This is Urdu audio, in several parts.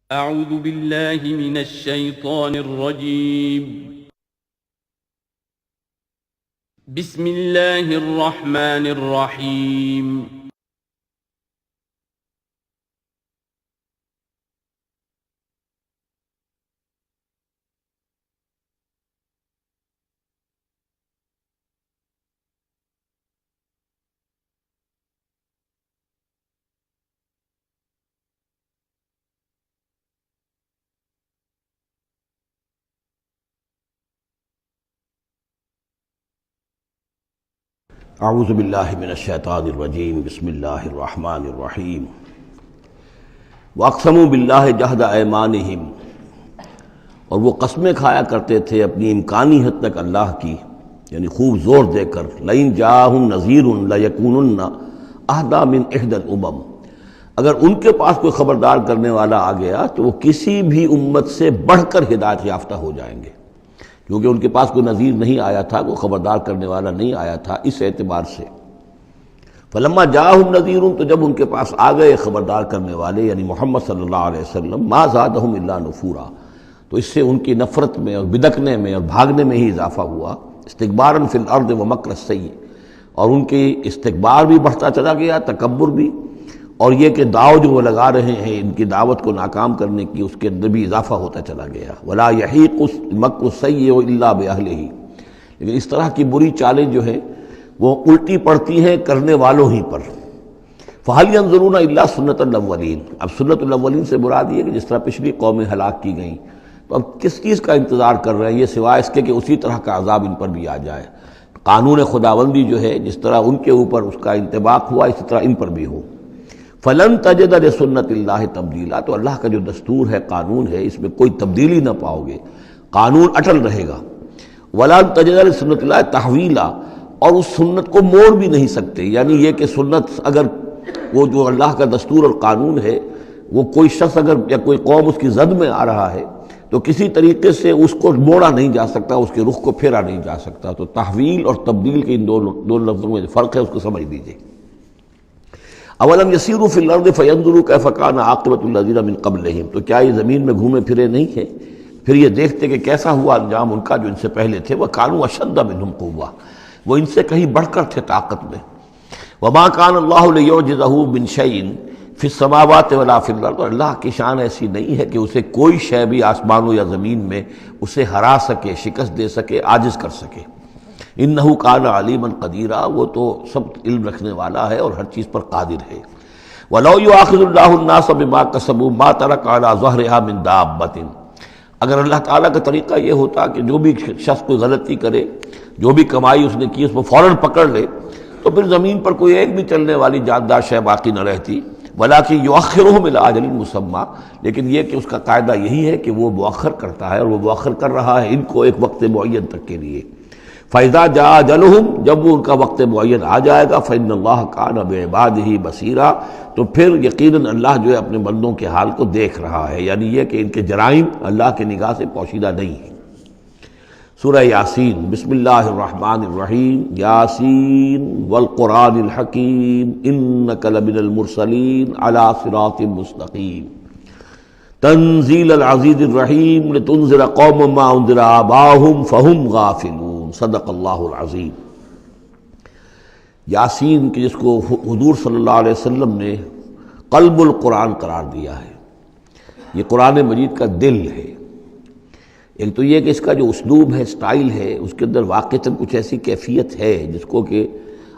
اعوذ باللہ من الشیطان الرجیم بسم اللہ الرحمن الرحیم اعوذ باللہ من الشیطان الرجیم بسم اللہ الرحمن الرحیم واقسموا باللہ جہد ایمانہم، اور وہ قسمیں کھایا کرتے تھے اپنی امکانی حد تک اللہ کی، یعنی خوب زور دے کر لئن جاءہم نذیر لیکونن اہدی من احدی الامم، اگر ان کے پاس کوئی خبردار کرنے والا آ گیا تو وہ کسی بھی امت سے بڑھ کر ہدایت یافتہ ہو جائیں گے، کیونکہ ان کے پاس کوئی نذیر نہیں آیا تھا، کوئی خبردار کرنے والا نہیں آیا تھا، اس اعتبار سے فلما جاءہم نذیر، تو جب ان کے پاس آ گئے خبردار کرنے والے یعنی محمد صلی اللہ علیہ وسلم، ما زادہم الا نفورا، تو اس سے ان کی نفرت میں اور بدکنے میں اور بھاگنے میں ہی اضافہ ہوا، استکبارا فی الارض ومکر السیء، اور ان کی استکبار بھی بڑھتا چلا گیا، تکبر بھی، اور یہ کہ داؤ جو وہ لگا رہے ہیں ان کی دعوت کو ناکام کرنے کی، اس کے اندر بھی اضافہ ہوتا چلا گیا۔ ولا یحیق المکر السیء الا باہلہ، لیکن اس طرح کی بری چالیں جو ہیں وہ الٹی پڑتی ہیں کرنے والوں ہی پر۔ فہل ینظرون الا سنت الاولین، اب سنت الاولین سے مراد یہ کہ جس طرح پچھلی قومیں ہلاک کی گئیں، تو اب کس چیز کا انتظار کر رہے ہیں یہ سوائے اس کے کہ اسی طرح کا عذاب ان پر بھی آ جائے۔ قانون خداوندی جو ہے جس طرح ان کے اوپر اس کا انطباق ہوا، اسی طرح ان پر بھی ہو۔ فلن تجد لسنت اللہ تبدیلا، تو اللہ کا جو دستور ہے، قانون ہے، اس میں کوئی تبدیلی نہ پاؤ گے، قانون اٹل رہے گا۔ ولن تجد لسنت اللہ تحویلا، اور اس سنت کو موڑ بھی نہیں سکتے، یعنی یہ کہ سنت اگر وہ جو اللہ کا دستور اور قانون ہے وہ کوئی شخص اگر یا کوئی قوم اس کی زد میں آ رہا ہے تو کسی طریقے سے اس کو موڑا نہیں جا سکتا، اس کے رخ کو پھیرا نہیں جا سکتا۔ تو تحویل اور تبدیل کے ان دو لفظوں میں جو فرق ہے اس کو سمجھ لیجیے۔ اولم یسیروا فی الارض فینظروا کیف کان عاقبۃ الذین من قبلہم، تو کیا یہ زمین میں گھومے پھرے نہیں ہیں پھر یہ دیکھتے کہ کیسا ہوا انجام ان کا جو ان سے پہلے تھے۔ وکانوا اشد منہم قوۃ، وہ ان سے کہیں بڑھ کر تھے طاقت میں۔ وما کان اللہ لیعجزہ من شیء فی السماوات ولا فی الارض، اور اللہ کی شان ایسی نہیں ہے کہ اسے کوئی شے بھی آسمانوں یا زمین میں اسے ہرا سکے، شکست دے سکے، عاجز کر سکے۔ انہ کان علیما قدیرا، وہ تو سب علم رکھنے والا ہے اور ہر چیز پر قادر ہے۔ ولو یؤاخذ اللہ الناس بما کسبوا ما ترک علی ظہرها من دابۃ، اگر اللہ تعالیٰ کا طریقہ یہ ہوتا کہ جو بھی شخص کوئی غلطی کرے، جو بھی کمائی اس نے کی اس کو فوراً پکڑ لے، تو پھر زمین پر کوئی ایک بھی چلنے والی جاندار شے باقی نہ رہتی۔ ولکن یؤخرھم الی اجل مسمى، لیکن یہ کہ اس کا قاعدہ یہی ہے کہ وہ مؤخر کرتا ہے، اور وہ مؤخر کر رہا ہے ان کو ایک وقت معین تک کے لیے۔ فَإِذَا جَاءَ أَجَلُهُمْ، جب وہ ان کا وقت معین آ جائے گا، فَإِنَّ اللَّهَ كَانَ بِعِبَادِهِ بَصِيرًا، تو پھر یقیناً اللہ جو ہے اپنے بندوں کے حال کو دیکھ رہا ہے، یعنی یہ کہ ان کے جرائم اللہ کی نگاہ سے پوشیدہ نہیں ہیں۔ سورہ یاسین، بسم اللہ الرحمن الرحیم۔ یاسین والقرآن الحکیم انک لمن المرسلین علی صراط مستقیم تنزیل العزیز الرحیم لتنذر قوما ما انذر آباؤہم فہم غافلون۔ صدق اللہ العظیم۔ یاسین کہ جس کو حضور صلی اللہ علیہ وسلم نے قلب القرآن قرار دیا ہے، یہ قرآن مجید کا دل ہے۔ ایک تو یہ کہ اس کا جو اسلوب ہے، سٹائل ہے، اس کے اندر واقعتاً کچھ ایسی کیفیت ہے جس کو کہ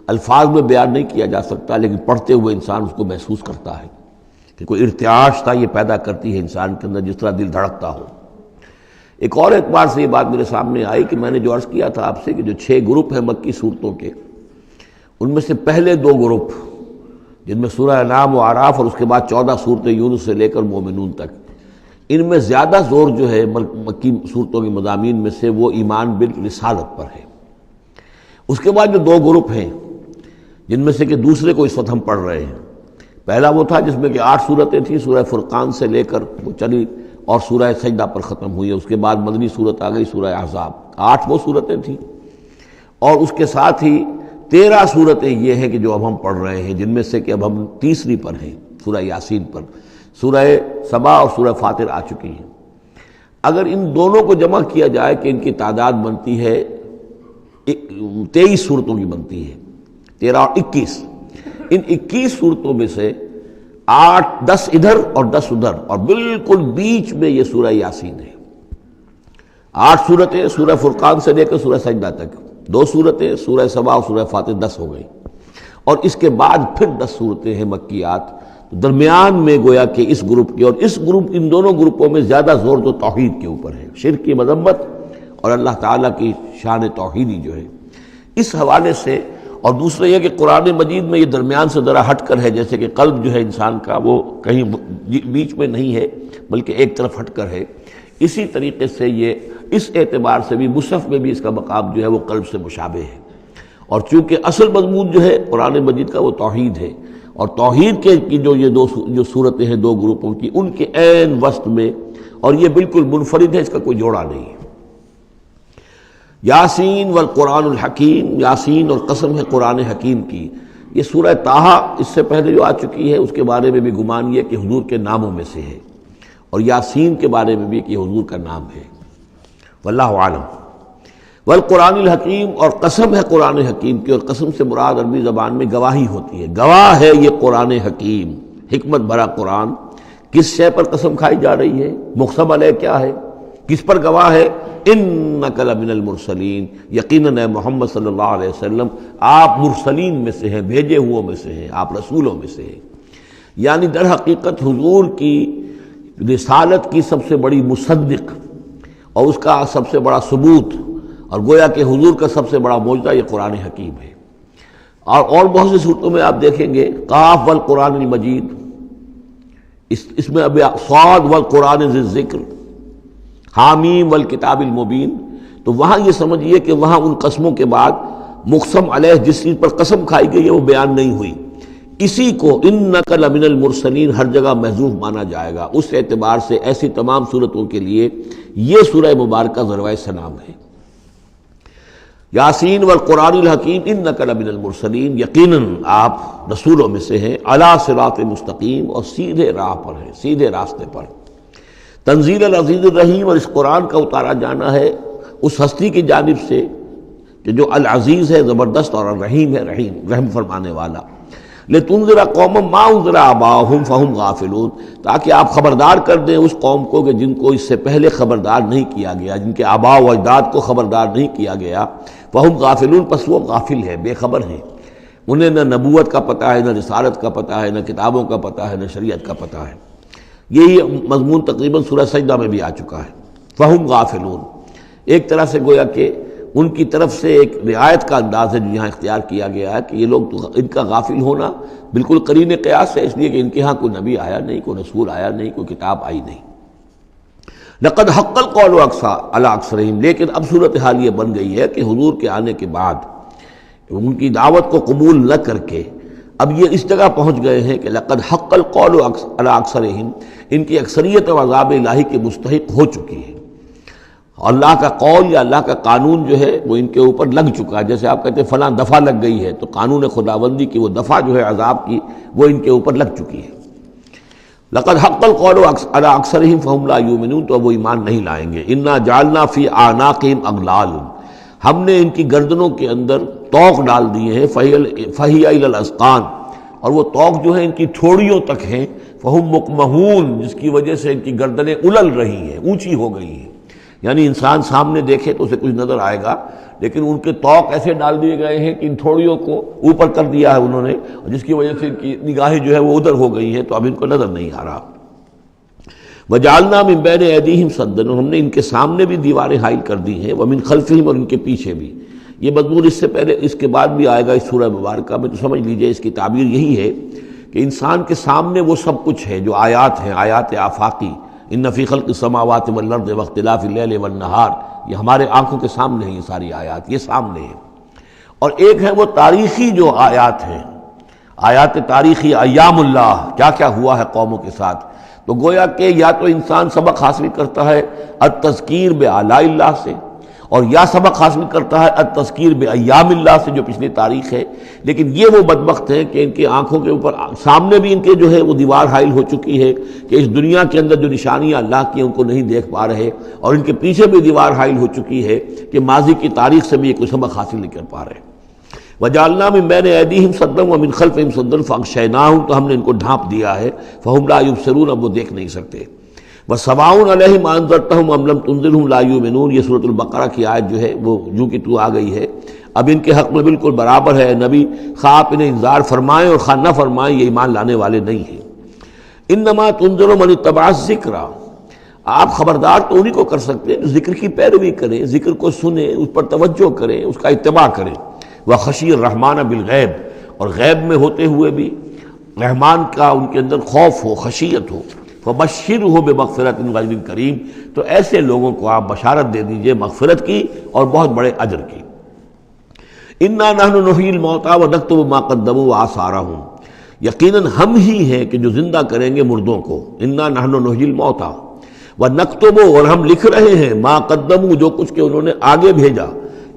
الفاظ میں بیان نہیں کیا جا سکتا، لیکن پڑھتے ہوئے انسان اس کو محسوس کرتا ہے کہ کوئی ارتعاش تھا یہ پیدا کرتی ہے انسان کے اندر، جس طرح دل دھڑکتا ہو۔ ایک اور اعتبار سے یہ بات میرے سامنے آئی کہ میں نے جو عرض کیا تھا آپ سے کہ جو 6 گروپ ہیں مکی صورتوں کے، ان میں سے پہلے 2 گروپ جن میں سورہ انعام و اعراف اور اس کے بعد 14 صورتیں یونس سے لے کر مومنون تک، ان میں زیادہ زور جو ہے مکی صورتوں کے مضامین میں سے وہ ایمان بالرسالت پر ہے۔ اس کے بعد جو 2 گروپ ہیں جن میں سے کہ دوسرے کو اس وقت ہم پڑھ رہے ہیں، پہلا وہ تھا جس میں کہ 8 صورتیں تھیں، سورہ فرقان سے لے کر وہ چلی اور سورہ سجدہ پر ختم ہوئی، اس کے بعد مدنی صورت آ گئی سورہ احزاب، 8 وہ صورتیں تھیں، اور اس کے ساتھ ہی 13 صورتیں یہ ہیں کہ جو اب ہم پڑھ رہے ہیں، جن میں سے کہ اب ہم تیسری پر ہیں، سورہ یاسین پر۔ سورہ سبا اور سورہ فاطر آ چکی ہیں۔ اگر ان دونوں کو جمع کیا جائے کہ ان کی تعداد بنتی ہے 23 صورتوں کی بنتی ہے، 13 اور 21۔ ان 21 صورتوں میں سے 10 ادھر اور 10 ادھر، اور بالکل بیچ میں یہ سورہ یاسین ہے۔ 8 صورتیں سورہ فرقان سے لے کر سورہ سجدہ تک، 2 صورتیں سورہ سبا اور سورہ فاطر، 10 ہو گئی، اور اس کے بعد پھر 10 صورتیں ہیں مکیات۔ درمیان میں گویا کہ اس گروپ کی اور اس گروپ، ان دونوں گروپوں میں زیادہ زور تو توحید کے اوپر ہے، شرک کی مذمت اور اللہ تعالیٰ کی شان توحیدی جو ہے، اس حوالے سے۔ اور دوسرا یہ کہ قرآن مجید میں یہ درمیان سے ذرا ہٹ کر ہے، جیسے کہ قلب جو ہے انسان کا وہ کہیں بیچ میں نہیں ہے بلکہ ایک طرف ہٹ کر ہے، اسی طریقے سے یہ اس اعتبار سے بھی مصحف میں بھی اس کا مقام جو ہے وہ قلب سے مشابہ ہے۔ اور چونکہ اصل مضمون جو ہے قرآن مجید کا وہ توحید ہے، اور توحید کے کی جو صورتیں ہیں 2 گروپوں کی، ان کے عین وسط میں، اور یہ بالکل منفرد ہے، اس کا کوئی جوڑا نہیں ہے۔ یاسین والقرآن الحکیم، یاسین اور قسم ہے قرآن حکیم کی۔ یہ سورہ طٰہٰ اس سے پہلے جو آ چکی ہے، اس کے بارے میں بھی گمان یہ کہ حضور کے ناموں میں سے ہے، اور یاسین کے بارے میں بھی کہ حضور کا نام ہے، واللہ عالم۔ والقرآن الحکیم، اور قسم ہے قرآن حکیم کی، اور قسم سے مراد عربی زبان میں گواہی ہوتی ہے، گواہ ہے یہ قرآن حکیم، حکمت بھرا قرآن۔ کس شے پر قسم کھائی جا رہی ہے؟ مقسم علیہ کیا ہے، کس پر گواہ ہے؟ انک لمن المرسلین، یقیناً اے محمد صلی اللہ علیہ وسلم آپ مرسلین میں سے ہیں، بھیجے ہوئوں میں سے ہیں، آپ رسولوں میں سے ہیں۔ یعنی در حقیقت حضور کی رسالت کی سب سے بڑی مصدق اور اس کا سب سے بڑا ثبوت، اور گویا کہ حضور کا سب سے بڑا معجزہ یہ قرآن حکیم ہے۔ اور بہت سی صورتوں میں آپ دیکھیں گے قاف والقرآن المجید، اس میں اب صاد والقرآن ذی الذکر، حامیم والکتاب المبین، تو وہاں یہ سمجھیے کہ وہاں ان قسموں کے بعد مقسم علیہ جس چیز پر قسم کھائی گئی ہے وہ بیان نہیں ہوئی، اسی کو انک لمن المرسلین ہر جگہ محذوف مانا جائے گا۔ اس اعتبار سے ایسی تمام صورتوں کے لیے یہ سورہ مبارکہ ذروۂ سلام ہے۔ یاسین والقرآن الحکیم انک لمن المرسلین، یقیناً آپ رسولوں میں سے ہیں، علی صراط مستقیم، اور سیدھے راہ پر ہیں، سیدھے راستے پر۔ تنزیل العزیز الرحیم، اور اس قرآن کا اتارا جانا ہے اس ہستی کی جانب سے کہ جو العزیز ہے، زبردست، اور الرحیم ہے، رحم فرمانے والا۔ لتنذر قوما ما انذر آباؤہم فہم غافلون، تاکہ آپ خبردار کر دیں اس قوم کو کہ جن کو اس سے پہلے خبردار نہیں کیا گیا، جن کے آباء و اجداد کو خبردار نہیں کیا گیا، فہم غافلون، پس وہ غافل ہے، بے خبر ہیں، انہیں نہ نبوت کا پتہ ہے، نہ رسالت کا پتہ ہے، نہ کتابوں کا پتہ ہے، نہ شریعت کا پتہ ہے۔ یہی مضمون تقریباً سورہ سجدہ میں بھی آ چکا ہے، فہم غافلون۔ ایک طرح سے گویا کہ ان کی طرف سے ایک رعایت کا انداز ہے جو یہاں اختیار کیا گیا ہے کہ یہ لوگ تو ان کا غافل ہونا بالکل قرین قیاس ہے، اس لیے کہ ان کے ہاں کوئی نبی آیا نہیں، کوئی رسول آیا نہیں، کوئی کتاب آئی نہیں۔ لقد حق القول علی اکثرہم، لیکن اب صورتحال یہ بن گئی ہے کہ حضور کے آنے کے بعد ان کی دعوت کو قبول نہ کر کے اب یہ اس جگہ پہنچ گئے ہیں کہ لقد حق القول علی اکثرہم، ان کی اکثریت اور عذاب الہی کے مستحق ہو چکی ہے۔ اللہ کا قول یا اللہ کا قانون جو ہے وہ ان کے اوپر لگ چکا ہے، جیسے آپ کہتے ہیں فلاں دفعہ لگ گئی ہے، تو قانون خداوندی کی وہ دفعہ جو ہے عذاب کی وہ ان کے اوپر لگ چکی ہے۔ لقد حق القول علی اکثرہم فہم لا یؤمنون، تو وہ ایمان نہیں لائیں گے۔ انا جعلنا فی اعناقہم اغلال، ہم نے ان کی گردنوں کے اندر طوق ڈال دیے ہیں، فہی الی الاذقان، اور وہ طوق جو ہے ان کی ٹھوڑیوں تک ہیں، فہم مقمحون، جس کی وجہ سے ان کی گردنیں الل رہی ہیں، اونچی ہو گئی ہیں۔ یعنی انسان سامنے دیکھے تو اسے کچھ نظر آئے گا، لیکن ان کے طوق ایسے ڈال دیے گئے ہیں کہ ان تھوڑیوں کو اوپر کر دیا ہے انہوں نے، جس کی وجہ سے ان کی نگاہیں جو ہے وہ ادھر ہو گئی ہیں، تو اب ان کو نظر نہیں آ رہا۔ وَجَعَلْنَا مِن بَيْنِ أَيْدِيهِمْ سَدًّا، اور ہم نے ان کے سامنے بھی دیواریں حائل کر دی ہیں، وَمِن خَلْفِهِمْ، اور ان کے پیچھے بھی۔ یہ مضمون اس سے پہلے اس کے بعد بھی آئے گا اس سورہ مبارکہ میں، تو سمجھ لیجئے اس کی تعبیر یہی ہے کہ انسان کے سامنے وہ سب کچھ ہے جو آیات ہیں، آیات آفاقی، ان فی خلق السماوات والارض واختلاف اللیل والنہار، یہ ہمارے آنکھوں کے سامنے ہیں، یہ ساری آیات یہ سامنے ہیں۔ اور ایک ہے وہ تاریخی جو آیات ہیں، آیات تاریخی، ایام اللہ، کیا کیا ہوا ہے قوموں کے ساتھ، تو گویا کہ یا تو انسان سبق حاصل کرتا ہے التذکیر بآلاء اللہ سے، اور یا سبق حاصل کرتا ہے التذکیر بایام اللہ سے جو پچھلی تاریخ ہے. لیکن یہ وہ بدبخت ہیں کہ ان کی آنکھوں کے اوپر سامنے بھی ان کے جو ہے وہ دیوار حائل ہو چکی ہے کہ اس دنیا کے اندر جو نشانیاں اللہ کی ان کو نہیں دیکھ پا رہے، اور ان کے پیچھے بھی دیوار حائل ہو چکی ہے کہ ماضی کی تاریخ سے بھی یہ کوئی سبق حاصل نہیں کر پا رہے. وَجَعَلْنَا مِن بَيْنِ أَيْدِيهِمْ سَدًّا وَمِنْ خَلْفِهِمْ سَدًّا فَأَغْشَيْنَاهُمْ، تو ہم نے ان کو ڈھانپ دیا ہے. فَهُمْ لَا يُبْصِرُونَ، اب وہ دیکھ نہیں سکتے. وَسَوَاءٌ عَلَيْهِمْ أَنذَرْتَهُمْ أَمْ لَمْ تُنذِرْهُمْ لَا يُؤْمِنُونَ، یہ سورۃ البقرہ کی آیت جو ہے وہ جو کہ تو آ گئی ہے. اب ان کے حق میں بالکل برابر ہے نبی، خواہ آپ انہیں انذار فرمائیں اور خواہ نہ فرمائیں، یہ ایمان لانے والے نہیں ہیں. انما تنذر من اتبع الذکر، آپ خبردار تو انہی کو کر سکتے ہیں جو ذکر کی پیروی کریں، ذکر کو سنیں، اس پر توجہ کریں، اس کا اتباع کریں. وَخَشِيَ الرَّحْمَٰنَ بِالْغَیب، اور غیب میں ہوتے ہوئے بھی رحمان کا ان کے اندر خوف ہو، خشیت ہو. فَبَشِّرْهُ بِمَغْفِرَةٍ وَأَجْرٍ کریم، تو ایسے لوگوں کو آپ بشارت دے دیجئے مغفرت کی اور بہت بڑے اجر کی. اِنَّا نَحْنُ نُحْيِي الْمَوْتَىٰ وَنَكْتُبُ مَا قَدَّمُوا وَآثَارَهُم، یقیناً ہم ہی ہیں کہ جو زندہ کریں گے مردوں کو. اِنَّا نَحْنُ نُحْيِي الْمَوْتَىٰ وَنَكْتُبُ، اور ہم لکھ رہے ہیں مَا قَدَّمُوا، جو کچھ کہ انہوں نے آگے بھیجا،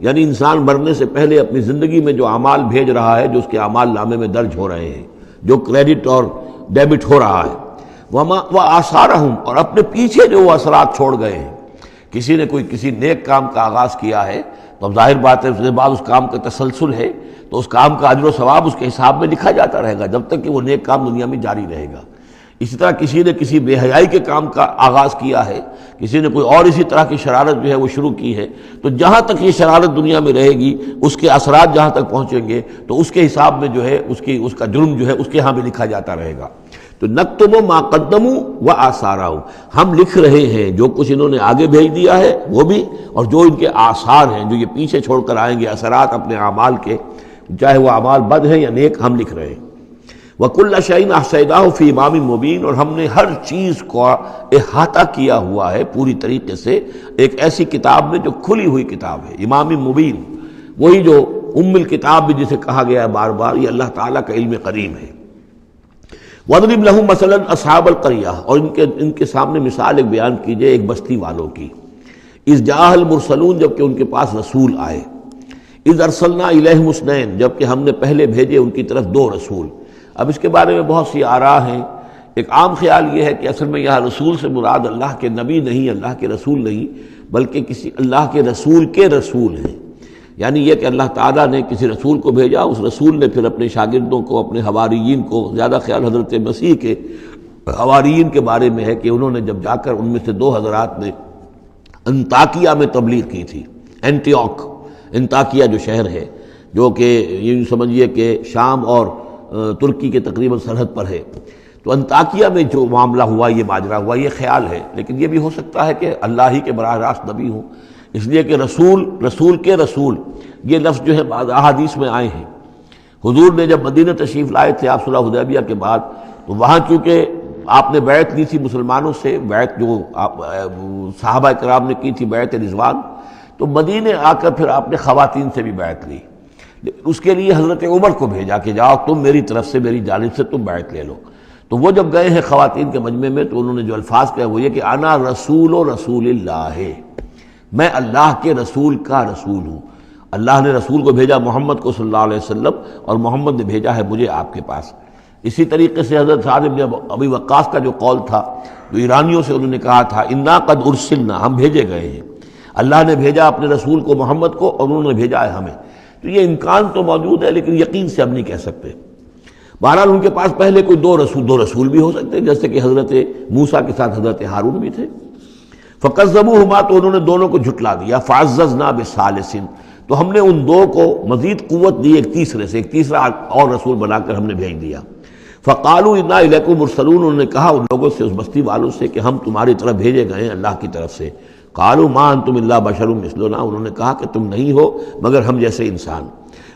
یعنی انسان مرنے سے پہلے اپنی زندگی میں جو اعمال بھیج رہا ہے، جو اس کے اعمال نامے میں درج ہو رہے ہیں، جو کریڈٹ اور ڈیبٹ ہو رہا ہے. وَآثَارَهُمْ، اور اپنے پیچھے جو وہ اثرات چھوڑ گئے ہیں. کسی نے کوئی کسی نیک کام کا آغاز کیا ہے تو اب ظاہر بات ہے اس کے بعد اس کام کا تسلسل ہے، تو اس کام کا اجر و ثواب اس کے حساب میں لکھا جاتا رہے گا جب تک کہ وہ نیک کام دنیا میں جاری رہے گا. اسی طرح کسی نے کسی بے حیائی کے کام کا آغاز کیا ہے، کسی نے کوئی اور اسی طرح کی شرارت جو ہے وہ شروع کی ہے، تو جہاں تک یہ شرارت دنیا میں رہے گی، اس کے اثرات جہاں تک پہنچیں گے تو اس کے حساب میں جو ہے اس کا جرم جو ہے اس کے ہاں بھی لکھا جاتا رہے گا. تو نکتب ما قدموا وآثارہم، ہم لکھ رہے ہیں جو کچھ انہوں نے آگے بھیج دیا ہے وہ بھی، اور جو ان کے آثار ہیں جو یہ پیچھے چھوڑ کر آئیں گے اثرات اپنے اعمال کے، چاہے وہ اعمال بد ہیں یا نیک، ہم لکھ رہے ہیں. وَكُلَّ شَيْءٍ أَحْصَيْنَاهُ فِي إِمَامٍ مُبِينٍ، اور ہم نے ہر چیز کو احاطہ کیا ہوا ہے پوری طریقے سے ایک ایسی کتاب میں جو کھلی ہوئی کتاب ہے. امام مبین، وہی جو ام الکتاب بھی جسے کہا گیا ہے بار بار، یہ اللہ تعالیٰ کا علم قدیم ہے. وَاضْرِبْ لَهُم مَثَلًا أَصْحَابَ الْقَرْيَةِ، اور ان کے سامنے مثال ایک بیان کیجئے ایک بستی والوں کی. اِذْ جَاءَ الْمُرْسَلُونَ، جب کہ ان کے پاس رسول آئے. اِذْ أَرْسَلْنَا إِلَيْهِمُ اثْنَيْنِ، جب کہ ہم نے پہلے بھیجے ان کی طرف دو رسول. اب اس کے بارے میں بہت سی آراء ہیں. ایک عام خیال یہ ہے کہ اصل میں یہاں رسول سے مراد اللہ کے نبی نہیں، اللہ کے رسول نہیں، بلکہ کسی اللہ کے رسول ہیں. یعنی یہ کہ اللہ تعالیٰ نے کسی رسول کو بھیجا، اس رسول نے پھر اپنے شاگردوں کو، اپنے حواریین کو، زیادہ خیال حضرت مسیح کے حواریین کے بارے میں ہے کہ انہوں نے جب جا کر ان میں سے دو حضرات نے انطاکیہ میں تبلیغ کی تھی. اینٹیوک، انطاکیہ جو شہر ہے جو کہ یہ سمجھیے کہ شام اور ترکی کے تقریباً سرحد پر ہے، تو انطاکیہ میں جو معاملہ ہوا، یہ ماجرا ہوا، یہ خیال ہے. لیکن یہ بھی ہو سکتا ہے کہ اللہ ہی کے براہ راست نبی ہوں، اس لیے کہ رسول کے رسول یہ لفظ جو ہے بعض احادیث میں آئے ہیں. حضور نے جب مدینہ تشریف لائے تھے آپ صلح حدیبیہ کے بعد، تو وہاں چونکہ آپ نے بیعت لی تھی مسلمانوں سے، بیعت جو صحابہ کرام نے کی تھی بیعت رضوان، تو مدینے آ کر پھر آپ نے خواتین سے بھی بیعت لی. اس کے لیے حضرت عمر کو بھیجا کہ جاؤ تم میری طرف سے، میری جانب سے تم بیعت لے لو. تو وہ جب گئے ہیں خواتین کے مجمع میں تو انہوں نے جو الفاظ کہے وہ یہ کہ انا رسول اللہ، میں اللہ کے رسول کا رسول ہوں. اللہ نے رسول کو بھیجا محمد کو صلی اللہ علیہ وسلم، اور محمد نے بھیجا ہے مجھے آپ کے پاس. اسی طریقے سے حضرت سعد بن ابی وقاص کا جو قول تھا، جو ایرانیوں سے انہوں نے کہا تھا انا قد ارسلنا، ہم بھیجے گئے ہیں، اللہ نے بھیجا اپنے رسول کو محمد کو اور انہوں نے بھیجا ہے ہمیں. تو یہ امکان تو موجود ہے لیکن یقین سے ہم نہیں کہہ سکتے. بہرحال ان کے پاس پہلے کوئی دو رسول بھی ہو سکتے ہیں، جیسے کہ حضرت موسیٰ کے ساتھ حضرت ہارون بھی تھے. فَكَذَّبُوهُمَا، تو انہوں نے دونوں کو جھٹلا دیا. فَعَزَّزْنَا بِثَالِثٍ، تو ہم نے ان دو کو مزید قوت دی ایک تیسرے سے، ایک تیسرا اور رسول بنا کر ہم نے بھیج دیا. فَقَالُوا إِنَّا إِلَيْكُمْ مُرْسَلُونَ، انہوں نے کہا ان لوگوں سے، اس بستی والوں سے، کہ ہم تمہاری طرف بھیجے گئے ہیں اللہ کی طرف سے. قَالُوا مَا أَنْتُمْ إِلَّا بَشَرٌ مِثْلُنَا، انہوں نے کہا کہ تم نہیں ہو مگر ہم جیسے انسان.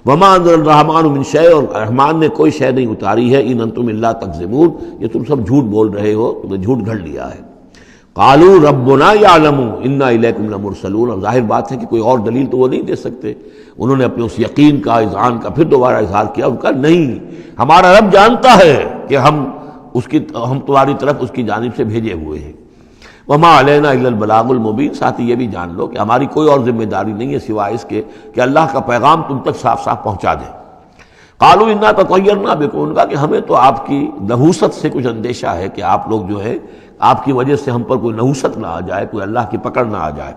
وَمَا أَنزَلَ الرَّحْمَٰنُ مِن شَيْءٍ، اور رحمان نے کوئی شے نہیں اتاری ہے. إِنْ أَنْتُمْ إِلَّا تَكْذِبُونَ، یہ تم سب جھوٹ بول رہے ہو، تم نے جھوٹ گھڑ لیا ہے. قَالُوا رَبُّنَا يَعْلَمُ إِنَّا إِلَيْكُمْ لَمُرْسَلُونَ، اور ظاہر بات ہے کہ کوئی اور دلیل تو وہ نہیں دے سکتے. انہوں نے اپنے اس یقین کا، اذعان کا پھر دوبارہ اظہار کیا. ان کا نہیں، ہمارا رب جانتا ہے کہ ہم تمہاری طرف اس کی جانب سے بھیجے ہوئے ہیں. وما علینا الا البلاغ المبین، ساتھ ہی یہ بھی جان لو کہ ہماری کوئی اور ذمہ داری نہیں ہے سوائے اس کے کہ اللہ کا پیغام تم تک صاف صاف پہنچا دیں۔ قالوا انا تطیرنا بکم، ان کا کہ ہمیں تو آپ کی نحوست سے کچھ اندیشہ ہے کہ آپ لوگ جو ہے آپ کی وجہ سے ہم پر کوئی نحوست نہ آ جائے، کوئی اللہ کی پکڑ نہ آ جائے۔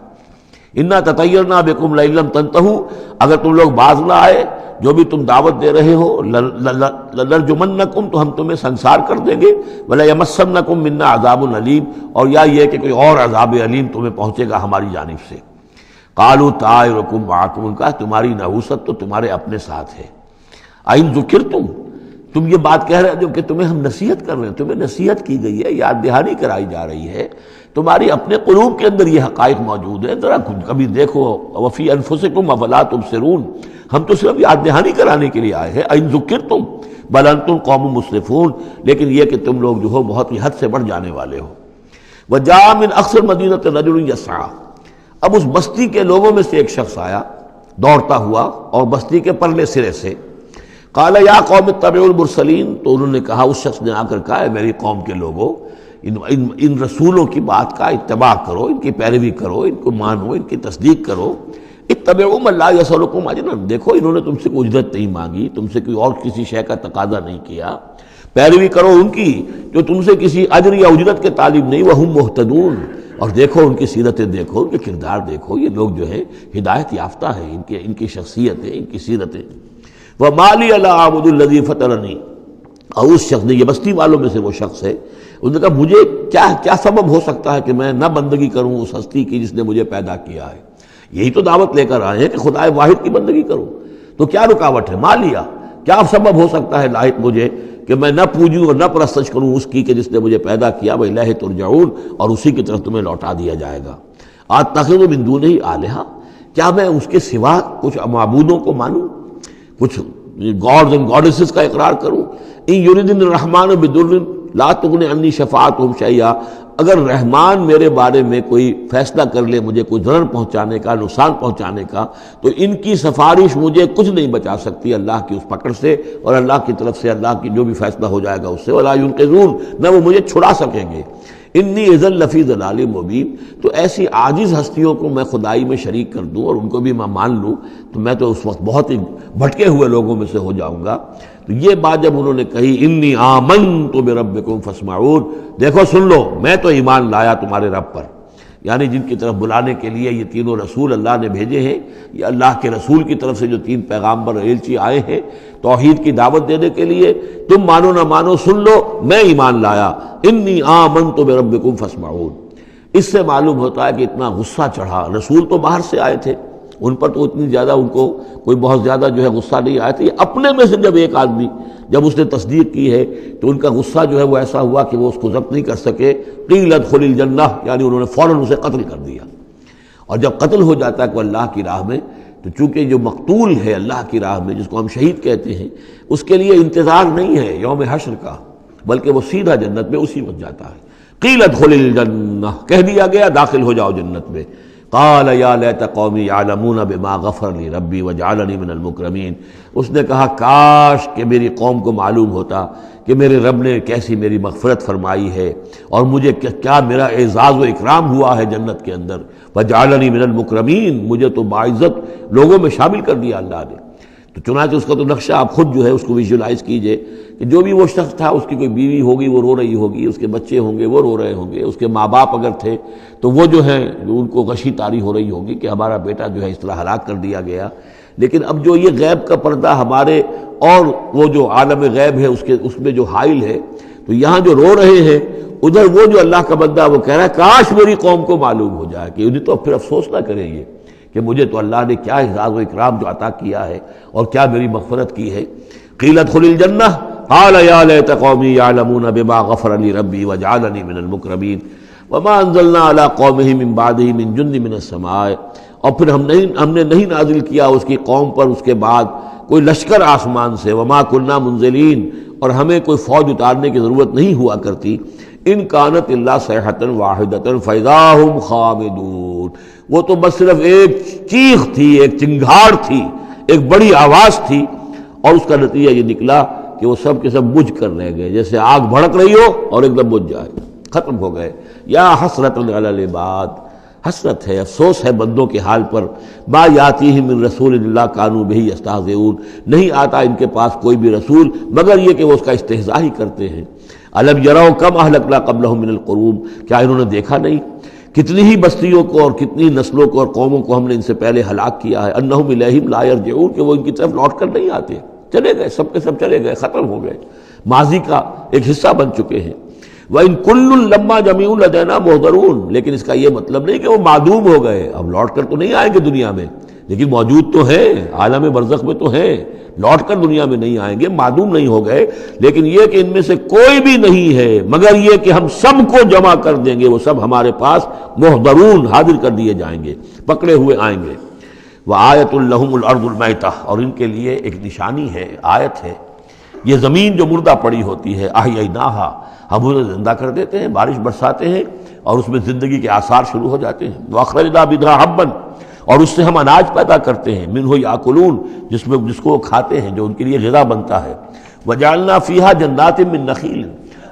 انا تطیرنا بکم لئن لم تنتہوا، اگر تم لوگ باز نہ آئے جو بھی تم دعوت دے رہے ہو، لنرجمنکم، تو ہم تمہیں سنسار کر دیں گے، ولیمسنکم منا عذاب علیم، اور یا یہ کہ کوئی اور عذاب علیم تمہیں پہنچے گا ہماری جانب سے۔ قالوا طائرکم معکم، ان کا تمہاری نحوست تو تمہارے اپنے ساتھ ہے۔ این ذکرتم، تم یہ بات کہہ رہے ہو کہ تمہیں ہم نصیحت کر رہے ہیں، تمہیں نصیحت کی گئی ہے، یاد دہانی کرائی جا رہی ہے، تمہاری اپنے قلوب کے اندر یہ حقائق موجود ہیں، ذرا کبھی دیکھو، وفی انفسکم افلا تبصرون، ہم تو صرف یاد دہانی کرانے کے لیے آئے ہیں۔ این ذکرتم بل انتم قوم مسرفون، لیکن یہ کہ تم لوگ جو ہو بہت ہی حد سے بڑھ جانے والے ہو۔ وجاء من اقصى المدینۃ رجل یسعى، اب اس بستی کے لوگوں میں سے ایک شخص آیا دوڑتا ہوا، اور بستی کے پرلے سرے سے۔ قال یا قوم اتبعوا المرسلین، تو انہوں نے کہا، اس شخص نے آ کر کہا، اے میری قوم کے لوگوں، ان رسولوں کی بات کا اتباع کرو، ان کی پیروی کرو، ان کو مانو، ان کی تصدیق کرو۔ اتبعوا من لا یسألکم اجرا، دیکھو انہوں نے تم سے کوئی اجرت نہیں مانگی، تم سے کوئی اور کسی شے کا تقاضا نہیں کیا، پیروی کرو ان کی جو تم سے کسی اجر یا اجرت کے طالب نہیں، وہم مہتدون، اور دیکھو ان کی سیرتیں، دیکھو ان کے کردار، دیکھو یہ لوگ جو ہے ہدایت یافتہ ہیں، ان کی شخصیتیں، ان کی سیرتیں۔ وَمَا لِيَ لَا أَعْبُدُ الَّذِي فَطَرَنِي، اور اس شخص نے، یہ بستی والوں میں سے وہ شخص ہے، انہوں نے کہا مجھے کیا سبب ہو سکتا ہے کہ میں نہ بندگی کروں اس ہستی کی جس نے مجھے پیدا کیا ہے؟ یہی تو دعوت لے کر آئے ہیں کہ خدا واحد کی بندگی کرو، تو کیا رکاوٹ ہے؟ ما لیا، کیا سبب ہو سکتا ہے لاحق مجھے کہ میں نہ پوجوں اور نہ پرستش کروں اس کی کہ جس نے مجھے پیدا کیا، وَإِلَيْهِ تُرْجَعُونَ، اور اسی کی طرف تمہیں لوٹا دیا جائے گا۔ أَتَّخِذُ مِن دُونِهِ آلِهَةً، کیا میں اس کے سوا کچھ معبودوں کو مانوں، کچھ گاڈز اینڈ گاڈیسز کا اقرار کروں؟ ان یریدن الرحمن بضر لا تغن عنی شفاعتهم شیئا، اگر رحمان میرے بارے میں کوئی فیصلہ کر لے مجھے کوئی ضرر پہنچانے کا، نقصان پہنچانے کا، تو ان کی سفارش مجھے کچھ نہیں بچا سکتی اللہ کی اس پکڑ سے، اور اللہ کی طرف سے اللہ کی جو بھی فیصلہ ہو جائے گا اس سے، ولا ينقذون، نہ وہ مجھے چھڑا سکیں گے۔ انی اذا لفی ضلال مبین، تو ایسی عاجز ہستیوں کو میں خدائی میں شریک کر دوں اور ان کو بھی میں مان لوں تو میں تو اس وقت بہت ہی بھٹکے ہوئے لوگوں میں سے ہو جاؤں گا۔ تو یہ بات جب انہوں نے کہی، انی آمنت بربکم فاسمعون، دیکھو سن لو، میں تو ایمان لایا تمہارے رب پر، یعنی جن کی طرف بلانے کے لیے یہ تینوں رسول اللہ نے بھیجے ہیں، یہ اللہ کے رسول کی طرف سے جو تین پیغامبر ایلچی آئے ہیں توحید کی دعوت دینے کے لیے، تم مانو نہ مانو سن لو، میں ایمان لایا۔ انی آمنت بربکم فاسمعون، اس سے معلوم ہوتا ہے کہ اتنا غصہ چڑھا، رسول تو باہر سے آئے تھے، ان پر تو اتنی زیادہ ان کو کوئی بہت زیادہ جو ہے غصہ نہیں آیا تھا، یہ اپنے میں سے جب ایک آدمی جب اس نے تصدیق کی ہے تو ان کا غصہ جو ہے وہ ایسا ہوا کہ وہ اس کو ضبط نہیں کر سکے۔ قیل ادخل الجنہ، یعنی انہوں نے فوراً اسے قتل کر دیا، اور جب قتل ہو جاتا ہے کوئی اللہ کی راہ میں، تو چونکہ جو مقتول ہے اللہ کی راہ میں، جس کو ہم شہید کہتے ہیں، اس کے لیے انتظار نہیں ہے یوم حشر کا، بلکہ وہ سیدھا جنت میں اسی وقت جاتا ہے۔ قیل ادخل الجنہ، کہہ دیا گیا داخل ہو جاؤ جنت میں۔ قال یا لیت قومی یعلمون بما غفر لی ربی وجعلنی من المکرمین، اس نے کہا کاش کہ میری قوم کو معلوم ہوتا کہ میرے رب نے کیسی میری مغفرت فرمائی ہے، اور مجھے کیا میرا اعزاز و اکرام ہوا ہے جنت کے اندر، وجعلنی من المکرمین، مجھے تو باعزت لوگوں میں شامل کر دیا اللہ نے۔ تو چنانچہ اس کا تو نقشہ آپ خود جو ہے اس کو ویژولائز کیجئے کہ جو بھی وہ شخص تھا، اس کی کوئی بیوی ہوگی وہ رو رہی ہوگی، اس کے بچے ہوں گے وہ رو رہے ہوں گے، اس کے ماں باپ اگر تھے تو وہ جو ہیں ان کو غشی طاری ہو رہی ہوگی کہ ہمارا بیٹا جو ہے اس طرح ہلاک کر دیا گیا۔ لیکن اب جو یہ غیب کا پردہ ہمارے اور وہ جو عالم غیب ہے اس میں جو حائل ہے، تو یہاں جو رو رہے ہیں ادھر وہ جو اللہ کا بندہ وہ کہہ رہا ہے کاش میری قوم کو معلوم ہو جائے، کہ انہیں تو پھر افسوس نہ کریں یہ کہ مجھے تو اللہ نے کیا اعزاز و اکرام جو عطا کیا ہے اور کیا میری مغفرت کی ہے۔ قیل ادخل الجنہ قال یا لیت قومی یعلمون بما غفر لی ربی وجعلنی من المکرمین وما انزلنا علی قومہ من بعدہ من جند من السماء، اور پھر ہم نے نہیں نازل کیا اس کی قوم پر اس کے بعد کوئی لشکر آسمان سے، وما کنا منزلین، اور ہمیں کوئی فوج اتارنے کی ضرورت نہیں ہوا کرتی۔ ان کانت الا صیحۃ واحدۃ فاذا هم خامدون، وہ تو بس صرف ایک چیخ تھی، ایک چنگھاڑ تھی، ایک بڑی آواز تھی، اور اس کا نتیجہ یہ نکلا کہ وہ سب کے سب بجھ کر رہ گئے، جیسے آگ بھڑک رہی ہو اور ایک دم بجھ جائے۔ ختم ہو گئے۔ یا حسرت علی العباد، حسرت ہے، افسوس ہے بندوں کے حال پر، ما یاتیہم من رسول اللہ کانوا بہ یستہزئون، نہیں آتا ان کے پاس کوئی بھی رسول مگر یہ کہ وہ اس کا استہزاء ہی کرتے ہیں۔ الم یروا کم اہلکنا قبلہم من القرون، کیا انہوں نے دیکھا نہیں کتنی ہی بستیوں کو اور کتنی نسلوں کو اور قوموں کو ہم نے ان سے پہلے ہلاک کیا ہے، انہم الیہم لا یرجعون، کہ وہ ان کی طرف لوٹ کر نہیں آتے، چلے گئے، سب کے سب چلے گئے، ختم ہو گئے، ماضی کا ایک حصہ بن چکے ہیں۔ وَإِن كُلٌّ لَمَّا جَمِيعٌ لَدَيْنَا مُحْضَرُونَ، لیکن اس کا یہ مطلب نہیں کہ وہ معدوم ہو گئے، اب لوٹ کر تو نہیں آئیں گے دنیا میں، لیکن موجود تو ہیں، عالم برزخ میں تو ہیں، لوٹ کر دنیا میں نہیں آئیں گے، معدوم نہیں ہو گئے، لیکن یہ کہ ان میں سے کوئی بھی نہیں ہے مگر یہ کہ ہم سب کو جمع کر دیں گے، وہ سب ہمارے پاس محضرون، حاضر کر دیے جائیں گے، پکڑے ہوئے آئیں گے۔ وَآیَةٌ لَهُمُ الْأَرْضُ الْمَيْتَةُ، اور ان کے لیے ایک نشانی ہے، آیت ہے، یہ زمین جو مردہ پڑی ہوتی ہے، احییناھا، ہم اسے زندہ کر دیتے ہیں، بارش برساتے ہیں اور اس میں زندگی کے آثار شروع ہو جاتے ہیں۔ وَأَخْرَجْنَا بِهَا حَبًّا، اور اس سے ہم اناج پیدا کرتے ہیں، منہ یاکلون، جس کو وہ کھاتے ہیں، جو ان کے لیے غذا بنتا ہے۔ وجعلنا فیہا جنات من نخیل،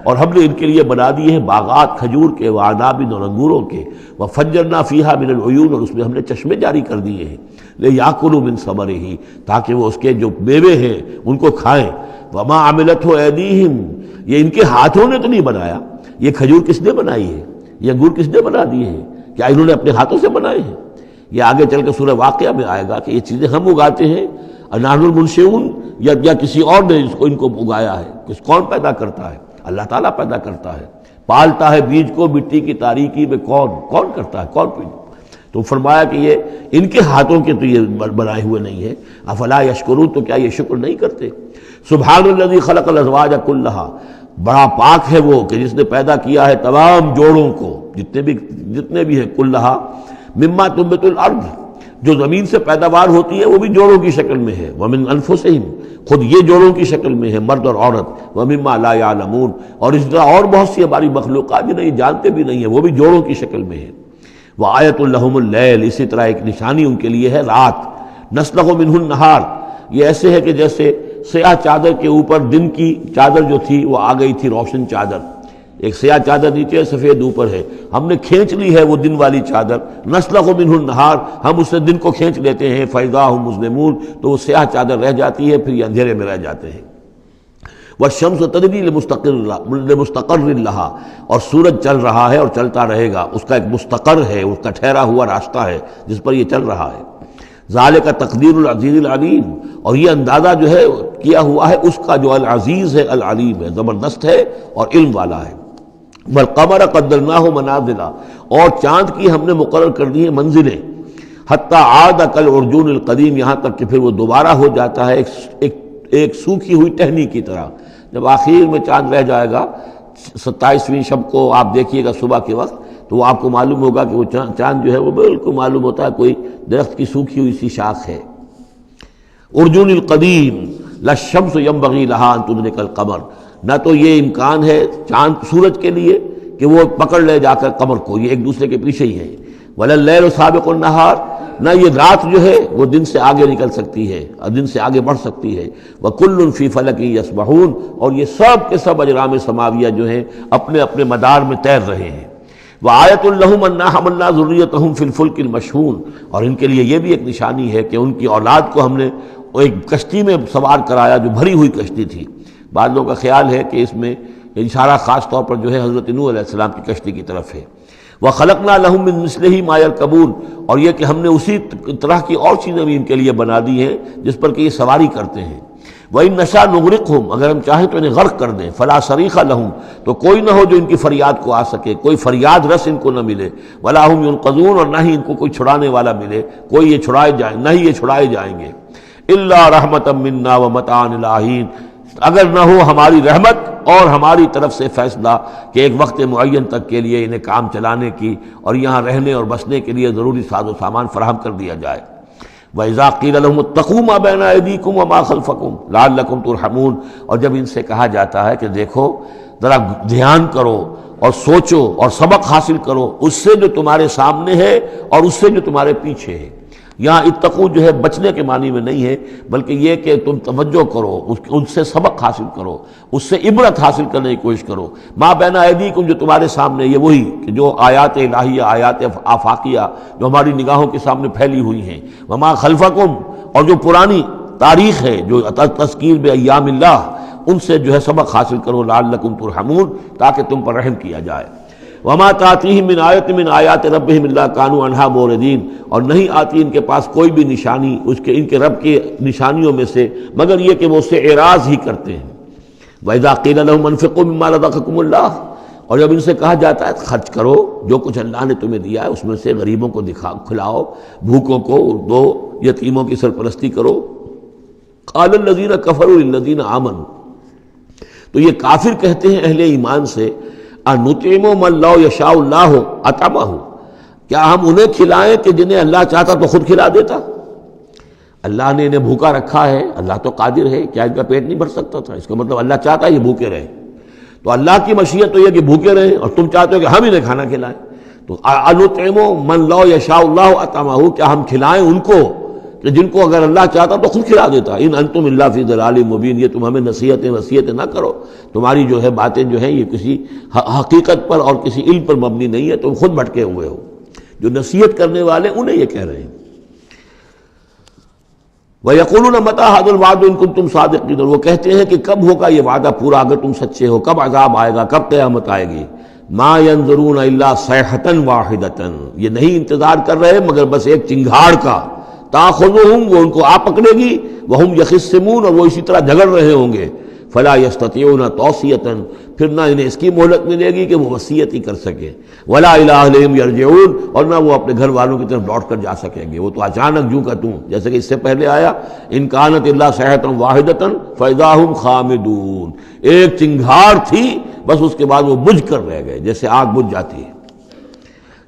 اور ہم نے ان کے لیے بنا دیے ہیں باغات کھجور کے، وعناب، اور انگوروں کے، وفجرنا فیہا من العیون، اور اس میں ہم نے چشمے جاری کر دیے ہیں، لیاکلوا من ثمرہ، تاکہ وہ اس کے جو میوے ہیں ان کو کھائیں۔ وما عملتہ ایدیہم، یہ ان کے ہاتھوں نے تو نہیں بنایا، یہ کھجور کس نے بنائی ہے، یہ انگور کس نے بنا دیے ہیں، کیا انہوں نے اپنے ہاتھوں سے بنائے ہیں؟ یہ آگے چل کے سورہ واقعہ میں آئے گا کہ یہ چیزیں ہم اگاتے ہیں، نحن المنشئون، یا کسی اور نے ان کو اگایا ہے، کون پیدا کرتا ہے؟ اللہ تعالیٰ پیدا کرتا ہے، پالتا ہے بیج کو مٹی کی تاریکی میں، کون کرتا ہے، کون پیدا؟ تو فرمایا کہ یہ ان کے ہاتھوں کے تو یہ بنائے ہوئے نہیں ہے۔ افلا یشکرون، تو کیا یہ شکر نہیں کرتے؟ سبحان الذی خلق الازواج کلھا، بڑا پاک ہے وہ کہ جس نے پیدا کیا ہے تمام جوڑوں کو، جتنے بھی ہیں، کلھا مما تنبت الارض، جو زمین سے پیداوار ہوتی ہے وہ بھی جوڑوں کی شکل میں ہے، ومن انفسہم، خود یہ جوڑوں کی شکل میں ہے، مرد اور عورت، ومما لا یعلمون، اور اس طرح اور بہت سی ہماری مخلوقات جو نہیں جانتے بھی نہیں ہیں، وہ بھی جوڑوں کی شکل میں ہے۔ وآیۃ لہم اللیل، اسی طرح ایک نشانی ان کے لیے ہے رات، نسلخ منہ النہار، یہ ایسے ہے کہ جیسے سیاہ چادر کے اوپر دن کی چادر جو تھی وہ آ گئی تھی روشن چادر، ایک سیاہ چادر نیچے سفید اوپر ہے، ہم نے کھینچ لی ہے وہ دن والی چادر، نسلخ منہ النہار، ہم اس سے دن کو کھینچ لیتے ہیں، فاذا ہم مظلمون، تو وہ سیاہ چادر رہ جاتی ہے، پھر یہ اندھیرے میں رہ جاتے ہیں۔ والشمس تجری لمستقر لہا، اور سورج چل رہا ہے اور چلتا رہے گا، اس کا ایک مستقر ہے، اس کا ٹھہرا ہوا راستہ ہے جس پر یہ چل رہا ہے۔ ذالک تقدیر العزیز العلیم، اور یہ اندازہ جو ہے کیا ہوا ہے اس کا جو العزیز ہے، العلیم ہے، زبردست ہے اور علم والا ہے۔ والقمر قدرناہ منازل، اور چاند کی ہم نے مقرر کر دی ہیں منزلیں، حتی عاد کالعرجون القدیم، یہاں تک کہ پھر وہ دوبارہ ہو جاتا ہے ایک سوکھی ہوئی ٹہنی کی طرح۔ جب آخر میں چاند رہ جائے گا 27ویں شب کو آپ دیکھیے گا صبح کے وقت، تو وہ آپ کو معلوم ہوگا کہ وہ چاند جو ہے وہ بالکل معلوم ہوتا ہے کوئی درخت کی سوکھی ہوئی سی شاخ ہے۔ ارجون القدیم للشمس ينبغي لها ان تدرك القمر، نہ تو یہ امکان ہے چاند سورج کے لیے کہ وہ پکڑ لے جا کر قمر کو، یہ ایک دوسرے کے پیچھے ہی ہے۔ ولا اللیل سابق النہار، نہ یہ رات جو ہے وہ دن سے آگے نکل سکتی ہے اور دن سے آگے بڑھ سکتی ہے۔ وکل فی فلک یسبحون، اور یہ سب کے سب اجرام سماویہ جو ہیں اپنے اپنے مدار میں تیر رہے ہیں۔ وآیۃ لہم انا حملنا ذریتہم فی الفلک المشحون، اور ان کے لیے یہ بھی ایک نشانی ہے کہ ان کی اولاد کو ہم نے ایک کشتی میں سوار کرایا جو بھری ہوئی کشتی تھی۔ بعض لوگوں کا خیال ہے کہ اس میں اشارہ خاص طور پر جو ہے حضرت نوح علیہ السلام کی کشتی کی طرف ہے۔ وَخَلَقْنَا لَهُم مِّن مِّثْلِهِ مَا يَرْكَبُونَ، اور یہ کہ ہم نے اسی طرح کی اور چیزیں بھی ان کے لیے بنا دی ہیں جس پر کہ یہ سواری کرتے ہیں۔ وَإِن نَّشَأْ نُغْرِقْهُمْ، اگر ہم چاہیں تو انہیں غرق کر دیں، فَلَا صَرِيخَ لَهُمْ، تو کوئی نہ ہو جو ان کی فریاد کو آ سکے، کوئی فریاد رس ان کو نہ ملے، وَلَا هُمْ يُنقَذُونَ، اور نہ ہی ان کو کوئی چھڑانے والا ملے، کوئی یہ چھڑائے جائیں، نہ ہی یہ چھڑائے جائیں گے۔ إِلَّا رَحْمَةً مِّنَّا وَمَتَاعًا إِلَىٰ حِينٍ، اگر نہ ہو ہماری رحمت اور ہماری طرف سے فیصلہ کہ ایک وقت معین تک کے لیے انہیں کام چلانے کی اور یہاں رہنے اور بسنے کے لیے ضروری ساز و سامان فراہم کر دیا جائے۔ وَإِذَا قِيلَ لَهُمُ اتَّقُوا مَا بَيْنَ أَيْدِيكُمْ وَمَا خَلْفَكُمْ لَعَلَّكُمْ تُرْحَمُونَ، اور جب ان سے کہا جاتا ہے کہ دیکھو ذرا دھیان کرو اور سوچو اور سبق حاصل کرو اس سے جو تمہارے سامنے ہے اور اس سے جو تمہارے پیچھے ہے۔ یہاں اتقو جو ہے بچنے کے معنی میں نہیں ہے، بلکہ یہ کہ تم توجہ کرو، ان سے سبق حاصل کرو، اس سے عبرت حاصل کرنے کی کوشش کرو۔ ما بین ایدیکم، جو تمہارے سامنے، یہ وہی کہ جو آیات الہیہ، آیات آفاقیہ جو ہماری نگاہوں کے سامنے پھیلی ہوئی ہیں، وما خلفکم، اور جو پرانی تاریخ ہے، جو تذکیر بایام اللہ، ان سے جو ہے سبق حاصل کرو، لعلکم ترحمون، تاکہ تم پر رحم کیا جائے۔ وما تاتیہم من آیۃ من آیات ربہم الا کانوا عنہا معرضین، اور نہیں آتی ان کے پاس کوئی بھی نشانی ان کے رب کی نشانیوں میں سے مگر یہ کہ وہ اس سے اعراض ہی کرتے ہیں۔ وَإِذَا قِيلَ لَهُمْ أَنفِقُوا مِمَّا رَزَقَكُمُ اللَّهُ، اور جب ان سے کہا جاتا ہے خرچ کرو جو کچھ اللہ نے تمہیں دیا ہے، اس میں سے غریبوں کو کھلاؤ، بھوکوں کو دو، یتیموں کی سرپرستی کرو۔ قَالَ الَّذِينَ كَفَرُوا لِلَّذِينَ آمَنُوا، تو یہ کافر کہتے ہیں اہل ایمان سے، اَنُطْعِمُ مَن لَّوْ يَشَاءُ اللَّهُ أَطْعَمَهُ، کیا ہم انہیں کھلائیں کہ جنہیں اللہ چاہتا تو خود کھلا دیتا؟ اللہ نے انہیں بھوکا رکھا ہے، اللہ تو قادر ہے، کیا ان کا پیٹ نہیں بھر سکتا تھا؟ اس کا مطلب اللہ چاہتا ہے یہ بھوکے رہیں، تو اللہ کی مشیت تو یہ کہ بھوکے رہیں، اور تم چاہتے ہو کہ ہم انہیں کھانا کھلائیں۔ تو اَنُطْعِمُ مَن لَّوْ يَشَاءُ اللَّهُ أَطْعَمَهُ، کیا ہم کھلائیں ان کو کہ جن کو اگر اللہ چاہتا تو خود کھلا دیتا۔ ان انتم الا فی ضلال مبین، یہ تم ہمیں نصیحتیں نہ کرو، تمہاری جو ہے باتیں جو ہیں یہ کسی حقیقت پر اور کسی علم پر مبنی نہیں ہے، تم خود بھٹکے ہوئے ہو۔ جو نصیحت کرنے والے انہیں یہ کہہ رہے ہیں۔ وَيَقُولُونَ مَتَىٰ هَٰذَا الْوَعْدُ إِن كُنتُمْ صَادِقِينَ، وہ کہتے ہیں کہ کب ہوگا یہ وعدہ پورا اگر تم سچے ہو، کب عذاب آئے گا، کب قیامت آئے گی۔ مَا يَنظُرُونَ إِلَّا صَيْحَةً وَاحِدَةً، یہ نہیں انتظار کر رہے مگر بس ایک چنگھاڑ کا، تَأْخُذُهُمْ، وہ ان کو آ پکڑے گی، وَهُمْ يَخِصِّمُونَ، اور وہ اسی طرح جھگڑ رہے ہوں گے، فَلَا يَسْتَطِيعُونَ تَوْصِيَةً، پھر نہ انہیں اس کی مہلت ملے گی کہ وہ وصیت ہی کر سکے، وَلَا إِلَىٰ أَهْلِهِمْ يَرْجِعُونَ، اور نہ وہ اپنے گھر والوں کی طرف لوٹ کر جا سکیں گے، وہ تو اچانک جو کا توں، جیسے کہ اس سے پہلے آیا إِن كَانَتْ إِلَّا صَيْحَةً وَاحِدَةً فَإِذَا هُمْ خَامِدُونَ، ایک چنگھاڑ تھی بس، اس کے بعد وہ بجھ کر رہ گئے جیسے آگ بجھ جاتی ہے۔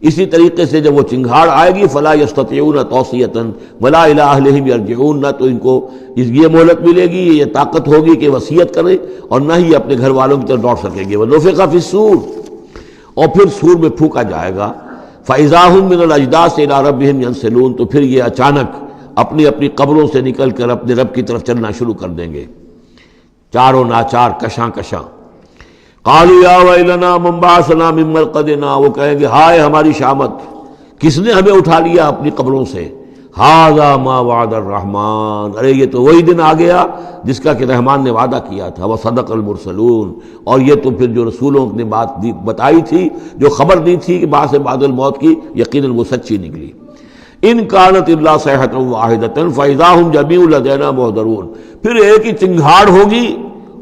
اسی طریقے سے جب وہ چنگھاڑ آئے گی، فلا یستطیعون توصیۃ ولا الی اہلہم یرجعون، نہ تو ان کو یہ مہلت ملے گی، یہ طاقت ہوگی کہ وصیت کریں، اور نہ ہی اپنے گھر والوں کی طرف لوٹ سکیں گے۔ ونفخ فی الصور، اور پھر سور میں پھونکا جائے گا، فاذا هم من الاجداث الی ربہم ینسلون، تو پھر یہ اچانک اپنی اپنی قبروں سے نکل کر اپنے رب کی طرف چلنا شروع کر دیں گے، چاروں ناچار، کشاں کشاں۔ قالوا یا ویلنا من بعثنا من مرقدنا، وہ کہیں گے ہائے ہماری شامت، کس نے ہمیں اٹھا لیا اپنی قبروں سے۔ ھذا ما وعد الرحمن، ارے یہ تو وہی دن آ گیا جس کا کہ رحمان نے وعدہ کیا تھا، وصدق المرسلون، اور یہ تو پھر جو رسولوں نے بات بتائی تھی، جو خبر دی تھی کہ بعث بعد الموت کی، یقیناً وہ سچی نکلی۔ ان کانت الا صیحۃ واحدۃ فاذا هم جميع لدینا محضرون، پھر ایک ہی چنگھاڑ ہوگی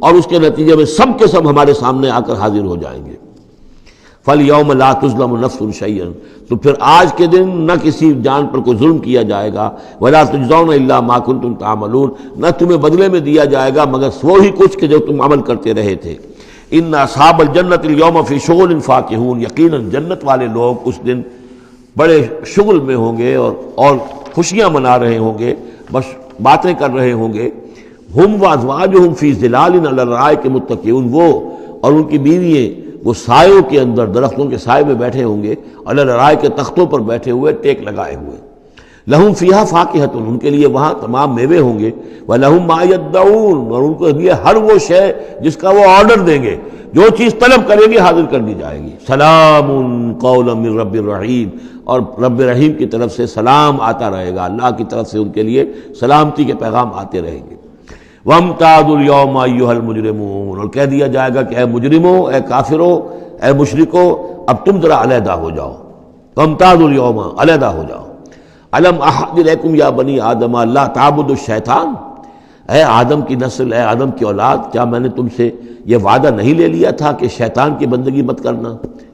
اور اس کے نتیجے میں سب کے سب ہمارے سامنے آ کر حاضر ہو جائیں گے۔ فَالْيَوْمَ لَا تُظْلَمُ نَفْسٌ شَيْئًا، تو پھر آج کے دن نہ کسی جان پر کوئی ظلم کیا جائے گا، وَلَا تُجْزَوْنَ إِلَّا مَا كُنتُمْ تَعْمَلُونَ، نہ تمہیں بدلے میں دیا جائے گا مگر وہی کچھ کہ جو تم عمل کرتے رہے تھے۔ إِنَّ أَصْحَابَ الْجَنَّةِ الْيَوْمَ فِي شُغُلٍ فَاكِهُونَ، یقیناً جنت والے لوگ اس دن بڑے شغل میں ہوں گے اور خوشیاں منا رہے ہوں گے، بس باتیں کر رہے ہوں گے۔ ہم وازواجہم فی ظلال علی الارائک متکئون، وہ اور ان کی بیوییں وہ سایوں کے اندر، درختوں کے سائے میں بیٹھے ہوں گے، علی الارائک کے تختوں پر بیٹھے ہوئے، ٹیک لگائے ہوئے۔ لہم فیہا فاکہۃ، ان کے لیے وہاں تمام میوے ہوں گے، ولہم ما یدعون، اور ان کو لیے ہر وہ شے جس کا وہ آرڈر دیں گے، جو چیز طلب کریں گے حاضر کر دی جائے گی۔ سلام قولا من رب الرحیم، اور رب رحیم کی طرف سے سلام آتا رہے گا، اللہ کی طرف سے ان کے لیے سلامتی کے پیغام آتے رہیں گے۔ وَامْتَازُوا الْيَوْمَ أَيُّهَا الْمُجْرِمُونَ، اور کہہ دیا جائے گا کہ اے مجرموں، اے کافروں، اے مشرکوں، اب تم ذرا علیحدہ ہو جاؤ۔ وَامْتَازُوا الْيَوْمَ، علیحدہ ہو جاؤ۔ أَلَمْ أَعْهَدْ إِلَيْكُمْ يَا بَنِي آدَمَ أَلَّا تَعْبُدُوا الشَّيْطَانَ، اے آدم کی نسل، اے آدم کی اولاد، کیا میں نے تم سے یہ وعدہ نہیں لے لیا تھا کہ شیطان کی بندگی مت کرنا؟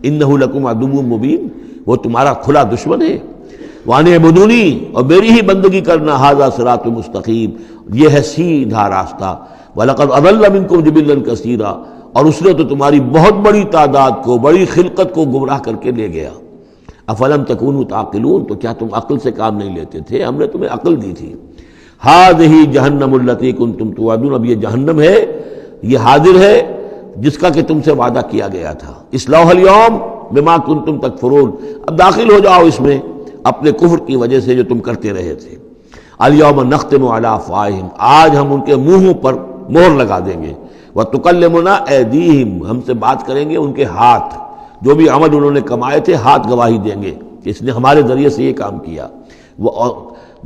إِنَّهُ لَكُمْ عَدُوٌّ مُبِينٌ، وہ تمہارا کھلا دشمن ہے۔ وَأَنِ اعْبُدُونِي، اور میری ہی بندگی کرنا، ھذا صراط مستقیم، یہ ہے سیدھا راستہ۔ وَلَقَدْ أَضَلَّ مِنكُمْ جِبِلًّا كَثِيرًا، اور اس نے تو تمہاری بہت بڑی تعداد کو، بڑی خلقت کو گمراہ کر کے لے گیا۔ أَفَلَمْ تَكُونُوا تَعْقِلُونَ، تو کیا تم عقل سے کام نہیں لیتے تھے؟ ہم نے تمہیں عقل دی تھی۔ هَذِهِ جَهَنَّمُ الَّتِي كُنتُمْ تُوعَدُونَ، اب یہ جہنم ہے، یہ حاضر ہے جس کا کہ تم سے وعدہ کیا گیا تھا۔ اصلوها اليوم بما كنتم تکفرون، اب داخل ہو جاؤ اس میں اپنے کفر کی وجہ سے جو تم کرتے رہے تھے. الیوم نختم علی افواہہم، آج ہم ان کے منہوں پر مہر لگا دیں گے. وتکلمنا ایدیہم، ہم سے بات کریں گے ان کے ہاتھ، جو بھی عمل انہوں نے کمائے تھے ہاتھ گواہی دیں گے کہ اس نے ہمارے ذریعے سے یہ کام کیا.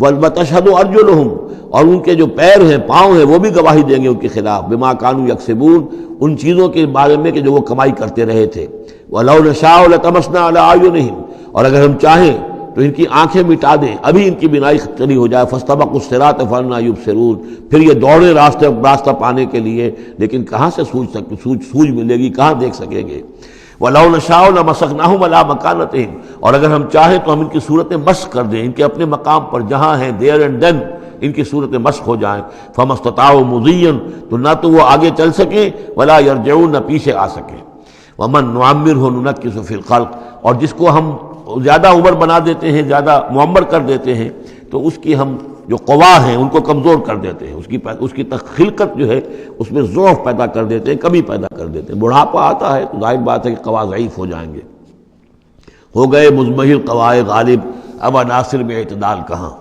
وتشہد ارجلہم، اور ان کے جو پیر ہیں پاؤں ہیں وہ بھی گواہی دیں گے ان کے خلاف، بما کانوا یکسبون، ان چیزوں کے بارے میں کہ جو وہ کمائی کرتے رہے تھے. وَلَوْ نَشَاءُ لَطَمَسْنَا عَلَىٰ أَعْيُنِهِمْ، اور اگر ہم چاہیں تو ان کی آنکھیں مٹا دیں، ابھی ان کی بینائی چلی ہو جائے. فَاسْتَبَقُوا الصِّرَاطَ فَأَنَّىٰ يُبْصِرُونَ، پھر یہ دوڑے راستہ پانے کے لیے، لیکن کہاں سے سوجھ ملے گی، کہاں دیکھ سکیں گے. وَلَوْ نَشَاءُ لَمَسَخْنَاهُمْ عَلَىٰ مَكَانَتِهِمْ، اور اگر ہم چاہیں تو ہم ان کی صورتیں مسخ کر دیں، ان کے اپنے مقام پر جہاں ہیں دیر اینڈ دین ان کی صورتیں مسخ ہو جائیں. فَمَا اسْتَطَاعُوا مُضِيًّا، تو نہ تو وہ آگے چل سکیں، وَلَا يَرْجِعُونَ، نہ پیچھے آ سکیں. وَمَن نُعَمِّرْهُ نُنَكِّسُ فِي الْخَلْقِ، اور جس کو ہم زیادہ عمر بنا دیتے ہیں، زیادہ معمر کر دیتے ہیں، تو اس کی ہم جو قوا ہیں ان کو کمزور کر دیتے ہیں، اس کی خلقت جو ہے اس میں ضعف پیدا کر دیتے ہیں، کمی پیدا کر دیتے ہیں. بڑھاپا آتا ہے تو ظاہر بات ہے کہ قوا ضعیف ہو جائیں گے. ہو گئے مزمحل قوائے غالب، اب عناصر میں اعتدال کہاں.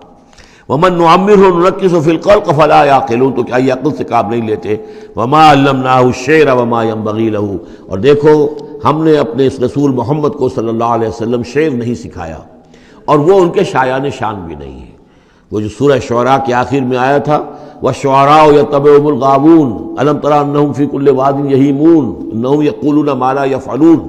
وَمَن نُعَمِّرْهُ نُنَكِّسُ فِي الْخَلْقِ فَلَا يَعْقِلُونَ، تو کیا یہ عقل سے کام نہیں لیتے. وَمَا عَلَّمْنَاهُ الشِّعْرَ وَمَا يَنبَغِي لَهُ، اور دیکھو ہم نے اپنے اس رسول محمد کو صلی اللہ علیہ وسلم شعر نہیں سکھایا، اور وہ ان کے شایان شان بھی نہیں ہے. وہ جو سورہ شعراء کے آخر میں آیا تھا، وَالشُّعَرَاءُ يَتَّبِعُهُمُ الْغَاوُونَ أَلَمْ تَرَ أَنَّهُمْ فِي كُلِّ وَادٍ يَهِيمُونَ إِنَّهُمْ يَقُولُونَ مَا لَا يَفْعَلُونَ.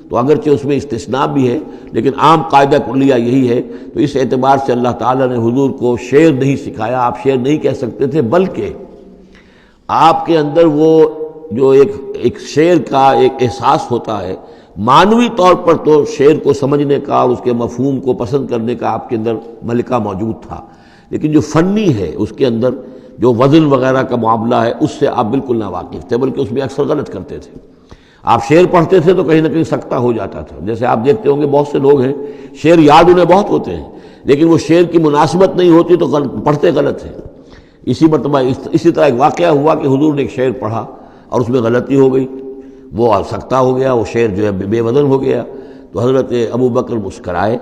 تو اگرچہ اس میں استثناء بھی ہے لیکن عام قاعدہ کلیہ یہی ہے. تو اس اعتبار سے اللہ تعالیٰ نے حضور کو شعر نہیں سکھایا، آپ شعر نہیں کہہ سکتے تھے، بلکہ آپ کے اندر وہ جو ایک شعر کا ایک احساس ہوتا ہے، معنوی طور پر تو شعر کو سمجھنے کا اور اس کے مفہوم کو پسند کرنے کا آپ کے اندر ملکہ موجود تھا، لیکن جو فنی ہے اس کے اندر جو وزن وغیرہ کا معاملہ ہے اس سے آپ بالکل ناواقف تھے، بلکہ اس میں اکثر غلط کرتے تھے. آپ شعر پڑھتے تھے تو کہیں نہ کہیں سکتہ ہو جاتا تھا. جیسے آپ دیکھتے ہوں گے بہت سے لوگ ہیں شعر یاد انہیں بہت ہوتے ہیں، لیکن وہ شعر کی مناسبت نہیں ہوتی تو پڑھتے غلط ہیں. اسی مرتبہ اسی طرح ایک واقعہ ہوا کہ حضور نے ایک شعر پڑھا اور اس میں غلطی ہو گئی، وہ سکتہ ہو گیا، وہ شعر جو ہے بے وزن ہو گیا. تو حضرت ابو بکر مسکرائے،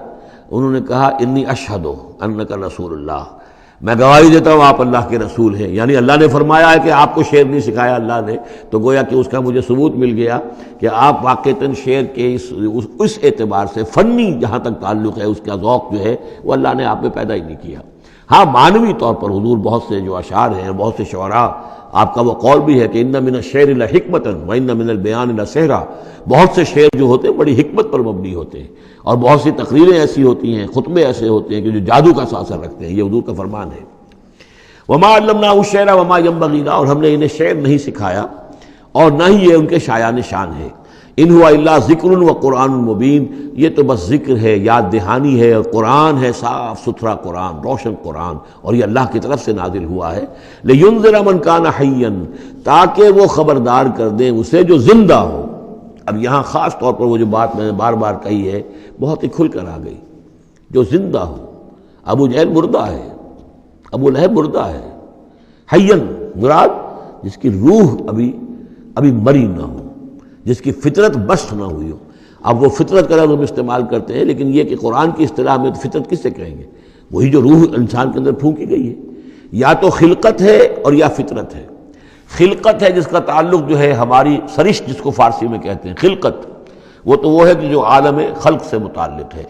انہوں نے کہا انی اشہد انک رسول اللہ، میں گواہی دیتا ہوں آپ اللہ کے رسول ہیں. یعنی اللہ نے فرمایا ہے کہ آپ کو شعر نہیں سکھایا اللہ نے، تو گویا کہ اس کا مجھے ثبوت مل گیا کہ آپ واقعتاً شعر کے اس اعتبار سے فنی جہاں تک تعلق ہے اس کا ذوق جو ہے وہ اللہ نے آپ میں پیدا ہی نہیں کیا. ہاں معنوی طور پر حضور بہت سے جو اشعار ہیں، بہت سے شعراء، آپ کا وہ قول بھی ہے کہ ان من الشعر لحکمۃ وان من البیان لسحرا، بہت سے شعر جو ہوتے ہیں بڑی حکمت پر مبنی ہوتے ہیں، اور بہت سی تقریریں ایسی ہوتی ہیں، خطبے ایسے ہوتے ہیں کہ جو جادو کا اثر رکھتے ہیں. یہ حضور کا فرمان ہے. وما علمناہ الشعر وما ينبغي له، اور ہم نے انہیں شعر نہیں سکھایا اور نہ ہی یہ ان کے شایان شان ہے. ان ہوا الا ذکر و قرآن مبین، یہ تو بس ذکر ہے، یاد دہانی ہے، اور قرآن ہے، صاف ستھرا قرآن، روشن قرآن، اور یہ اللہ کی طرف سے نازل ہوا ہے. لینذر من کان حیا، تاکہ وہ خبردار کر دیں اسے جو زندہ ہو. اب یہاں خاص طور پر وہ جو بات میں نے بار بار کہی ہے بہت ہی کھل کر آ گئی، جو زندہ ہو. ابو جہل مردہ ہے، ابو لہب مردہ ہے. حیاً مراد جس کی روح ابھی مری نہ ہو، جس کی فطرت بست نہ ہوئی ہو. اب وہ فطرت کا لفظ ہم استعمال کرتے ہیں، لیکن یہ کہ قرآن کی اصطلاح میں تو فطرت کس سے کہیں گے؟ وہی جو روح انسان کے اندر پھونکی گئی ہے. یا تو خلقت ہے اور یا فطرت ہے. خلقت ہے جس کا تعلق جو ہے ہماری سرشت جس کو فارسی میں کہتے ہیں خلقت، وہ ہے کہ جو عالم خلق سے متعلق ہے،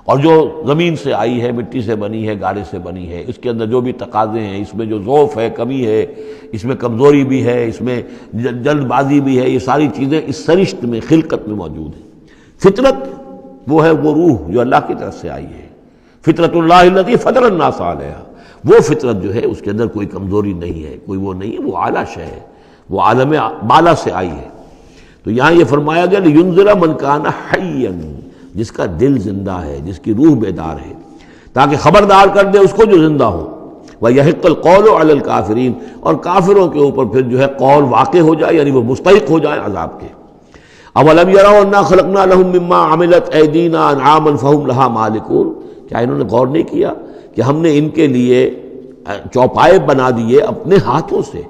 اور جو زمین سے آئی ہے، مٹی سے بنی ہے، گارے سے بنی ہے. اس کے اندر جو بھی تقاضے ہیں، اس میں جو ضعف ہے، کمی ہے، اس میں کمزوری بھی ہے، اس میں جلد بازی بھی ہے، یہ ساری چیزیں اس سرشت میں خلقت میں موجود ہیں. فطرت وہ ہے وہ روح جو اللہ کی طرف سے آئی ہے. فطرت اللہ التی فطر الناس علیہا، وہ فطرت جو ہے اس کے اندر کوئی کمزوری نہیں ہے، کوئی وہ نہیں ہے، وہ اعلیٰ شے ہے، وہ عالم بالا سے آئی ہے. تو یہاں یہ فرمایا گیا لینذر من کان حیا، جس کا دل زندہ ہے، جس کی روح بیدار ہے، تاکہ خبردار کر دے اس کو جو زندہ ہو. وَيَحِقَّ الْقَوْلُ عَلَى الْكَافِرِينَ، اور کافروں کے اوپر پھر جو ہے قول واقع ہو جائے، یعنی وہ مستحق ہو جائے عذاب کے. اَوَلَمْ يَرَوْا أَنَّا خَلَقْنَا لَهُم مِّمَّا عَمِلَتْ أَيْدِينَا أَنْعَامًا فَهُمْ لَهَا مَالِكُونَ، کیا انہوں نے غور نہیں کیا کہ ہم نے ان کے لیے چوپائے بنا دیے اپنے ہاتھوں سے،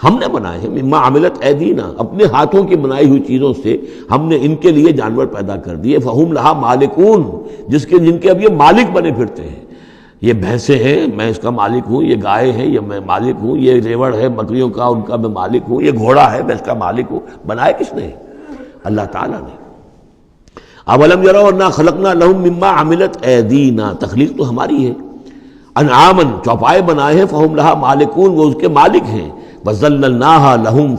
ہم نے بنائے ہیں، مما عملت ایدینا، اپنے ہاتھوں کی بنائی ہوئی چیزوں سے ہم نے ان کے لیے جانور پیدا کر دیے، فہم لہا مالکون، جن کے اب یہ مالک بنے پھرتے ہیں۔ یہ بھینسیں ہیں، میں اس کا مالک ہوں، یہ گائے ہیں، یہ میں مالک ہوں، یہ ریوڑ ہے بکریوں کا، ان کا میں مالک ہوں، یہ گھوڑا ہے، میں اس کا مالک ہوں۔ بنائے کس نے؟ اللہ تعالیٰ نے۔ اولم یروا انا خلقنا لهم مما عملت ایدینا، تخلیق تو ہماری ہے۔ انعامن، چوپائے بنائے ہیں، فہم لہا مالکون، وہ اس کے مالک ہیں۔ وذللناها لهم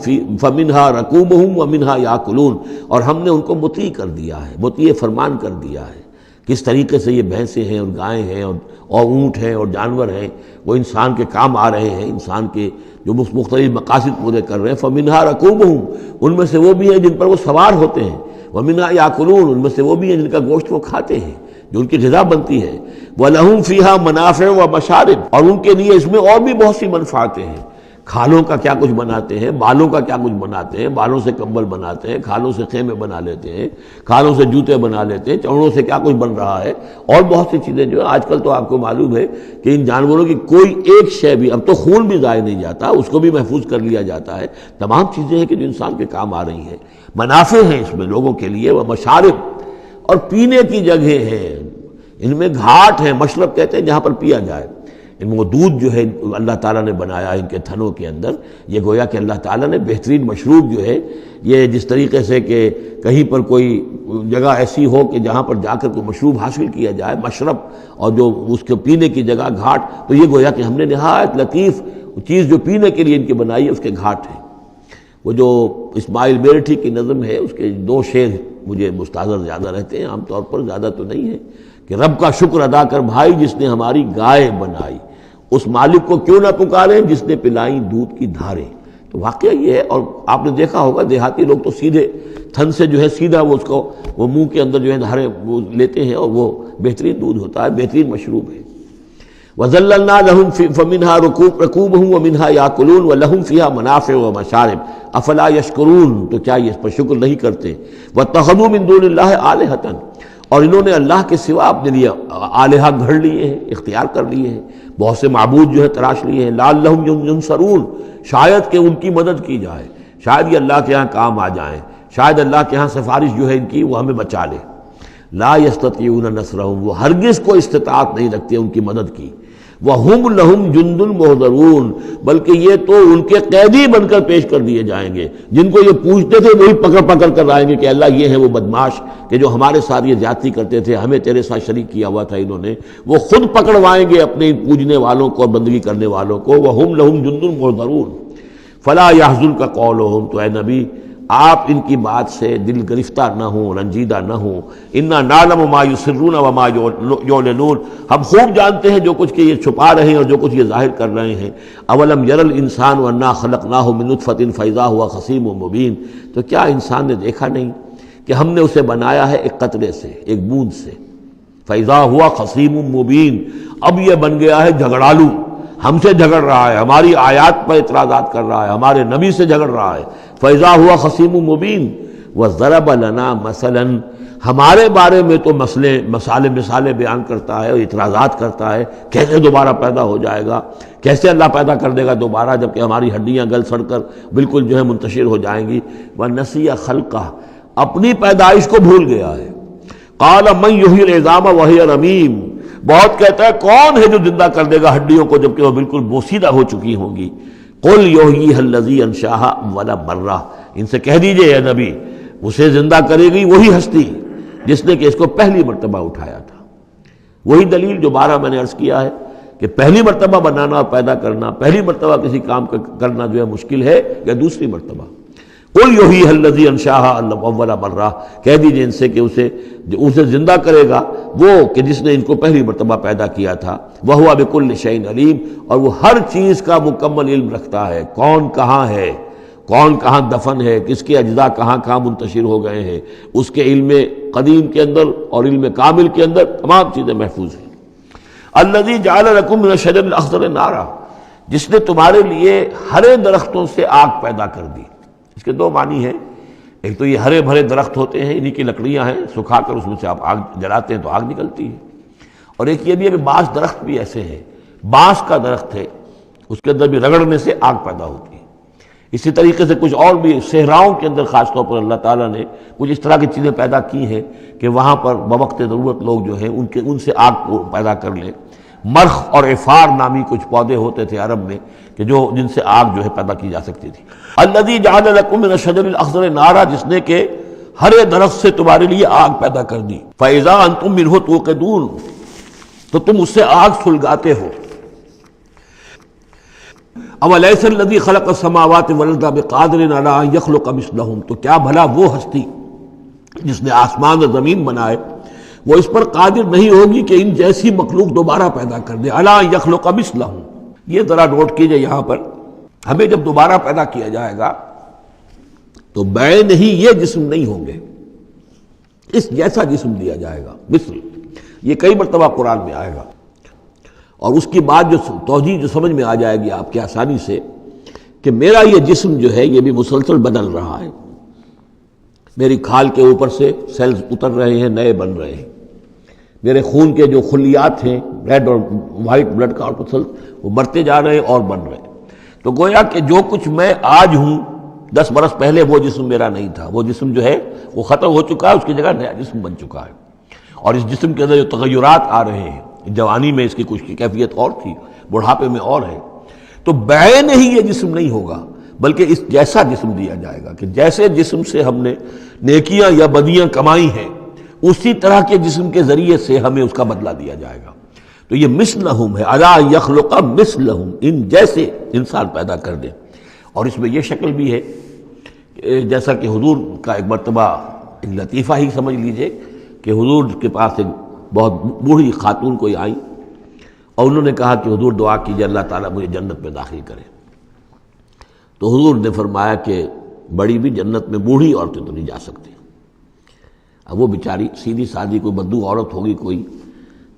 فمنها ركوبهم ومنها ياكلون، اور ہم نے ان کو مطیع کر دیا ہے، مطیع فرمان کر دیا ہے۔ کس طریقے سے یہ بھینسیں ہیں اور گائیں ہیں اور اونٹ ہیں اور جانور ہیں، وہ انسان کے کام آ رہے ہیں، انسان کے جو مختلف مقاصد پورے کر رہے ہیں۔ فمنها ركوبهم، ان میں سے وہ بھی ہیں جن پر وہ سوار ہوتے ہیں، ومنها ياكلون، ان میں سے وہ بھی ہیں جن کا گوشت وہ کھاتے ہیں، جو ان کی غذا بنتی ہے۔ وَلَهُمْ فِيهَا مَنَافِعُ وَمَشَارِبُ، اور ان کے لیے اس میں اور بھی بہت سی منفعتیں ہیں۔ کھالوں کا کیا کچھ بناتے ہیں، بالوں کا کیا کچھ بناتے ہیں، بالوں سے کمبل بناتے ہیں، کھالوں سے خیمے بنا لیتے ہیں، کھالوں سے جوتے بنا لیتے ہیں، چمڑوں سے کیا کچھ بن رہا ہے، اور بہت سی چیزیں جو آج کل تو آپ کو معلوم ہے کہ ان جانوروں کی کوئی ایک شے بھی، اب تو خون بھی ضائع نہیں جاتا، اس کو بھی محفوظ کر لیا جاتا ہے۔ تمام چیزیں ہیں کہ جو انسان کے کام آ رہی ہیں، منافع ہیں اس میں لوگوں کے لیے، وہ مشارب، اور پینے کی جگہیں ہیں، ان میں گھاٹ ہیں، مشرب کہتے ہیں جہاں پر پیا جائے۔ ان میں وہ دودھ جو ہے اللہ تعالیٰ نے بنایا ان کے تھنوں کے اندر، یہ گویا کہ اللہ تعالیٰ نے بہترین مشروب جو ہے، یہ جس طریقے سے کہ کہیں پر کوئی جگہ ایسی ہو کہ جہاں پر جا کر کوئی مشروب حاصل کیا جائے، مشرب، اور جو اس کے پینے کی جگہ گھاٹ، تو یہ گویا کہ ہم نے نہایت لطیف چیز جو پینے کے لیے ان کی بنائی ہے، اس کے گھاٹ ہیں۔ وہ جو اسماعیل بیرٹھی کی نظم ہے، اس کے 2 شعر مجھے مستحضر زیادہ رہتے ہیں، عام طور پر زیادہ تو نہیں ہے، کہ رب کا شکر ادا کر بھائی جس نے ہماری گائے بنائی، اس مالک کو کیوں نہ پکاریں جس نے پلائیں دودھ کی دھاریں۔ تو واقعہ یہ ہے، اور آپ نے دیکھا ہوگا دیہاتی لوگ تو سیدھے تھن سے جو ہے سیدھا وہ اس کو وہ منہ کے اندر جو ہے دھاریں وہ لیتے ہیں، اور وہ بہترین دودھ ہوتا ہے، بہترین مشروب ہے۔ وَذَلَّلْنَا لَهُمْ فَمِنْهَا رَكُوبُهُمْ وَمِنْهَا يَأْكُلُونَ وَلَهُمْ فِيهَا مَنَافِعُ وَمَشَارِبُ أَفَلَا يَشْكُرُونَ، تو کیا یہ اس پر شکر نہیں کرتے؟ وَاتَّخَذُوا مِن دُونِ اللَّهِ آلِهَةً، اور انہوں نے اللہ کے سوا اپنے لیے آلہہ گھڑ لیے ہیں، اختیار کر لیے ہیں، بہت سے معبود جو ہے تراش لیے ہیں۔ لَعَلَّهُمْ يُنصَرُونَ، شاید کہ ان کی مدد کی جائے، شاید یہ اللہ کے ہاں کام آ جائیں، شاید اللہ کے ہاں سفارش جو ہے ان کی وہ ہمیں بچا لے۔ لا يستطيعون نصرهم، وہ ہرگز کو استطاعت نہیں رکھتے ان کی مدد کی۔ وَهُمْ لَهُمْ جُنْدٌ مُحْضَرُونَ، بلکہ یہ تو ان کے قیدی بن کر پیش کر دیے جائیں گے، جن کو یہ پوچھتے تھے وہی پکڑ پکڑ کر لائیں گے کہ اللہ یہ ہے وہ بدماش کہ جو ہمارے ساتھ یہ زیادتی کرتے تھے، ہمیں تیرے ساتھ شریک کیا ہوا تھا انہوں نے، وہ خود پکڑوائیں گے اپنے پوجنے والوں کو اور بندگی کرنے والوں کو۔ وَهُمْ لَهُمْ جُنْدٌ مُحْضَرُونَ فَلَا يَحْزُنْكَ قَوْلُهُمْ، تو اے نبی آپ ان کی بات سے دل گرفتار نہ ہوں، رنجیدہ نہ ہوں۔ اِنَّا نَعْلَمُ مَا يُسِرُّونَ وَمَا يُعْلِنُونَ، ہم خوب جانتے ہیں جو کچھ کہ یہ چھپا رہے ہیں اور جو کچھ یہ ظاہر کر رہے ہیں۔ اَوَلَمْ يَرَ الْإِنسَانُ أَنَّا خَلَقْنَاهُ مِن نُطْفَةٍ فَإِذَا هُوَ خَصِيمٌ مُبِينٌ، تو کیا انسان نے دیکھا نہیں کہ ہم نے اسے بنایا ہے ایک قطرے سے، ایک بوند سے۔ فَإِذَا هُوَ خَصِيمٌ مُبِينٌ، اب یہ بن گیا ہے جھگڑالو، ہم سے جھگڑ رہا ہے، ہماری آیات پر اعتراضات کر رہا ہے، ہمارے نبی سے جھگڑ رہا ہے۔ فَإِذَا هُوَ خَصِيمٌ مُبِينٌ وَضَرَبَ لَنَا مَثَلًا، ہمارے بارے میں تو مثالیں بیان کرتا ہے اور اعتراضات کرتا ہے، کیسے دوبارہ پیدا ہو جائے گا، کیسے اللہ پیدا کر دے گا دوبارہ جبکہ ہماری ہڈیاں گل سڑ کر بالکل جو ہے منتشر ہو جائیں گی۔ وَنَسِيَ خَلْقَهُ، اپنی پیدائش کو بھول گیا ہے۔ قَالَ مَن يُحْيِي الْعِظَامَ وَهِيَ رَمِيمٌ، بہت کہتا ہے کون ہے جو زندہ کر دے گا ہڈیوں کو جبکہ وہ بالکل بوسیدہ ہو چکی ہوں گی۔ قُلْ يُحْيِيهَا الَّذِي أَنشَأَهَا أَوَّلَ مَرَّةٍ، ان سے کہہ دیجئے اے نبی، اسے زندہ کرے گی وہی ہستی جس نے کہ اس کو پہلی مرتبہ اٹھایا تھا۔ وہی دلیل جو بارہ میں نے عرض کیا ہے کہ پہلی مرتبہ بنانا اور پیدا کرنا، پہلی مرتبہ کسی کام کرنا جو ہے مشکل ہے یا دوسری مرتبہ۔ قُلْ يُحْيِيهَا الَّذِي أَنشَأَهَا أَوَّلَ مَرَّةٍ، کہہ دیجئے ان سے کہ اسے زندہ کرے گا وہ کہ جس نے ان کو پہلی مرتبہ پیدا کیا تھا۔ وَهُوَ بِكُلِّ شَيْءٍ عَلِيمٌ، اور وہ ہر چیز کا مکمل علم رکھتا ہے، کون کہاں ہے، کون کہاں دفن ہے، کس کے اجزاء کہاں کہاں منتشر ہو گئے ہیں، اس کے علم قدیم کے اندر اور علم کامل کے اندر تمام چیزیں محفوظ ہیں۔ الَّذِي جَعَلَ لَكُم مِّنَ الشَّجَرِ الْأَخْضَرِ نَارًا، جس نے تمہارے لیے ہرے درختوں سے آگ پیدا کر دی۔ اس کے 2 معنی ہیں، ایک تو یہ ہرے بھرے درخت ہوتے ہیں، انہی کی لکڑیاں ہیں، سکھا کر اس میں سے آپ آگ جلاتے ہیں تو آگ نکلتی ہے، اور ایک یہ بھی ہے کہ بعض درخت بھی ایسے ہیں، بانس کا درخت ہے، اس کے اندر بھی رگڑنے سے آگ پیدا ہوتی ہے۔ اسی طریقے سے کچھ اور بھی صحراؤں کے اندر خاص طور پر اللہ تعالیٰ نے کچھ اس طرح کی چیزیں پیدا کی ہیں کہ وہاں پر بوقت ضرورت لوگ جو ہیں ان سے آگ کو پیدا کر لیں۔ مرخ اور عفار نامی کچھ پودے ہوتے تھے عرب میں کہ جن سے آگ جو ہے پیدا کی جا سکتی تھی۔ الذی جعل لکم من الشجر الاخضر نارا، جس نے کہ ہرے درخت سے تمہارے لیے آگ پیدا کر دی۔ فاذا انتم منہ توقدون، تو تم اس سے آگ سلگاتے ہو۔ اولیس الذی خلق السماوات والارض بقادر علی ان یخلق مثلہم، تو کیا بھلا وہ ہستی جس نے آسمان اور زمین بنائے وہ اس پر قادر نہیں ہوگی کہ ان جیسی مخلوق دوبارہ پیدا کر دے۔ علی ان یخلق مثلہم، یہ ذرا نوٹ کیجئے یہاں پر، ہمیں جب دوبارہ پیدا کیا جائے گا تو بے نہیں یہ جسم نہیں ہوں گے، اس جیسا جسم دیا جائے گا، مثل، یہ کئی مرتبہ قرآن میں آئے گا۔ اور اس کی بات جو توجیہ جو سمجھ میں آ جائے گی آپ کے آسانی سے کہ میرا یہ جسم جو ہے یہ بھی مسلسل بدل رہا ہے، میری کھال کے اوپر سے سیلز اتر رہے ہیں، نئے بن رہے ہیں، میرے خون کے جو خلیات ہیں ریڈ اور وائٹ بلڈ کارپسل وہ بڑھتے جا رہے ہیں اور بن رہے ہیں۔ تو گویا کہ جو کچھ میں آج ہوں 10 برس پہلے وہ جسم میرا نہیں تھا، وہ جسم جو ہے وہ ختم ہو چکا ہے، اس کی جگہ نیا جسم بن چکا ہے۔ اور اس جسم کے اندر جو تغیرات آ رہے ہیں، جوانی میں اس کی کچھ کی کیفیت اور تھی، بڑھاپے میں اور ہے، تو بعین ہی یہ جسم نہیں ہوگا بلکہ اس جیسا جسم دیا جائے گا کہ جیسے جسم سے ہم نے نیکیاں یا بدیاں کمائی ہیں اسی طرح کے جسم کے ذریعے سے ہمیں اس کا بدلہ دیا جائے گا۔ تو یہ مثلہم ہے، الی یخلق مثلہم، ان جیسے انسان پیدا کر دے۔ اور اس میں یہ شکل بھی ہے جیسا کہ حضور کا ایک مرتبہ ایک لطیفہ ہی سمجھ لیجئے کہ حضور کے پاس ایک بہت بوڑھی خاتون کوئی آئی اور انہوں نے کہا کہ حضور دعا کیجئے اللہ تعالیٰ مجھے جنت میں داخل کرے۔ تو حضور نے فرمایا کہ بڑی بھی جنت میں بوڑھی عورتیں تو نہیں جا سکتی۔ اب وہ بیچاری سیدھی سادھی کوئی بدو عورت ہوگی کوئی،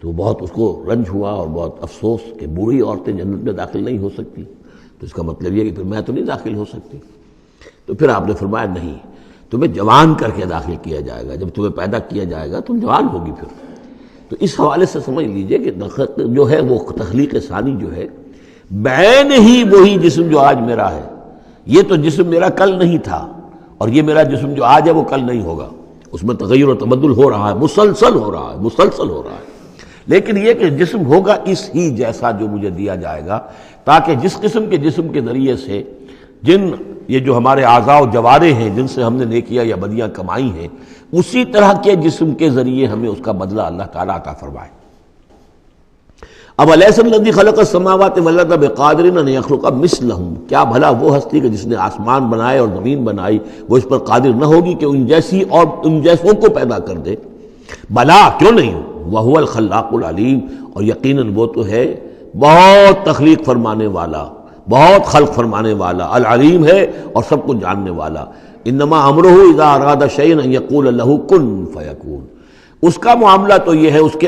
تو بہت اس کو رنج ہوا اور بہت افسوس کہ بوڑھی عورتیں جنت میں داخل نہیں ہو سکتی، تو اس کا مطلب یہ کہ پھر میں تو نہیں داخل ہو سکتی۔ تو پھر آپ نے فرمایا نہیں، تمہیں جوان کر کے داخل کیا جائے گا، جب تمہیں پیدا کیا جائے گا تم جوان ہوگی پھر۔ تو اس حوالے سے سمجھ لیجئے کہ جو ہے وہ تخلیق ثانی جو ہے بعین ہی وہی جسم جو آج میرا ہے، یہ تو جسم میرا کل نہیں تھا اور یہ میرا جسم جو آج ہے وہ کل نہیں ہوگا، اس میں تغیر و تبدل ہو رہا ہے، مسلسل ہو رہا ہے، مسلسل ہو رہا ہے۔ لیکن یہ کہ جسم ہوگا اس ہی جیسا جو مجھے دیا جائے گا، تاکہ جس قسم کے جسم کے ذریعے سے یہ جو ہمارے اعضاء و جوارح ہیں جن سے ہم نے نیکیاں یا بدیاں کمائی ہیں، اسی طرح کے جسم کے ذریعے ہمیں اس کا بدلہ اللہ تعالیٰ عطا فرمائے۔ اب الیس الذی خلق السماوات والارض بقادر ان یخلق مثلہم، کیا بھلا وہ ہستی کہ جس نے آسمان بنائے اور زمین بنائی وہ اس پر قادر نہ ہوگی کہ ان جیسی اور ان جیسوں کو پیدا کر دے؟ بلا، کیوں نہیں، وہو الخلاق العلیم، اور یقیناً وہ تو ہے بہت تخلیق فرمانے والا، بہت خلق فرمانے والا، العلیم ہے اور سب کو جاننے والا۔ انما امرہ اذا اراد شیئا ان یقول لہ کن فیکون، اس کا معاملہ تو یہ ہے، اس کے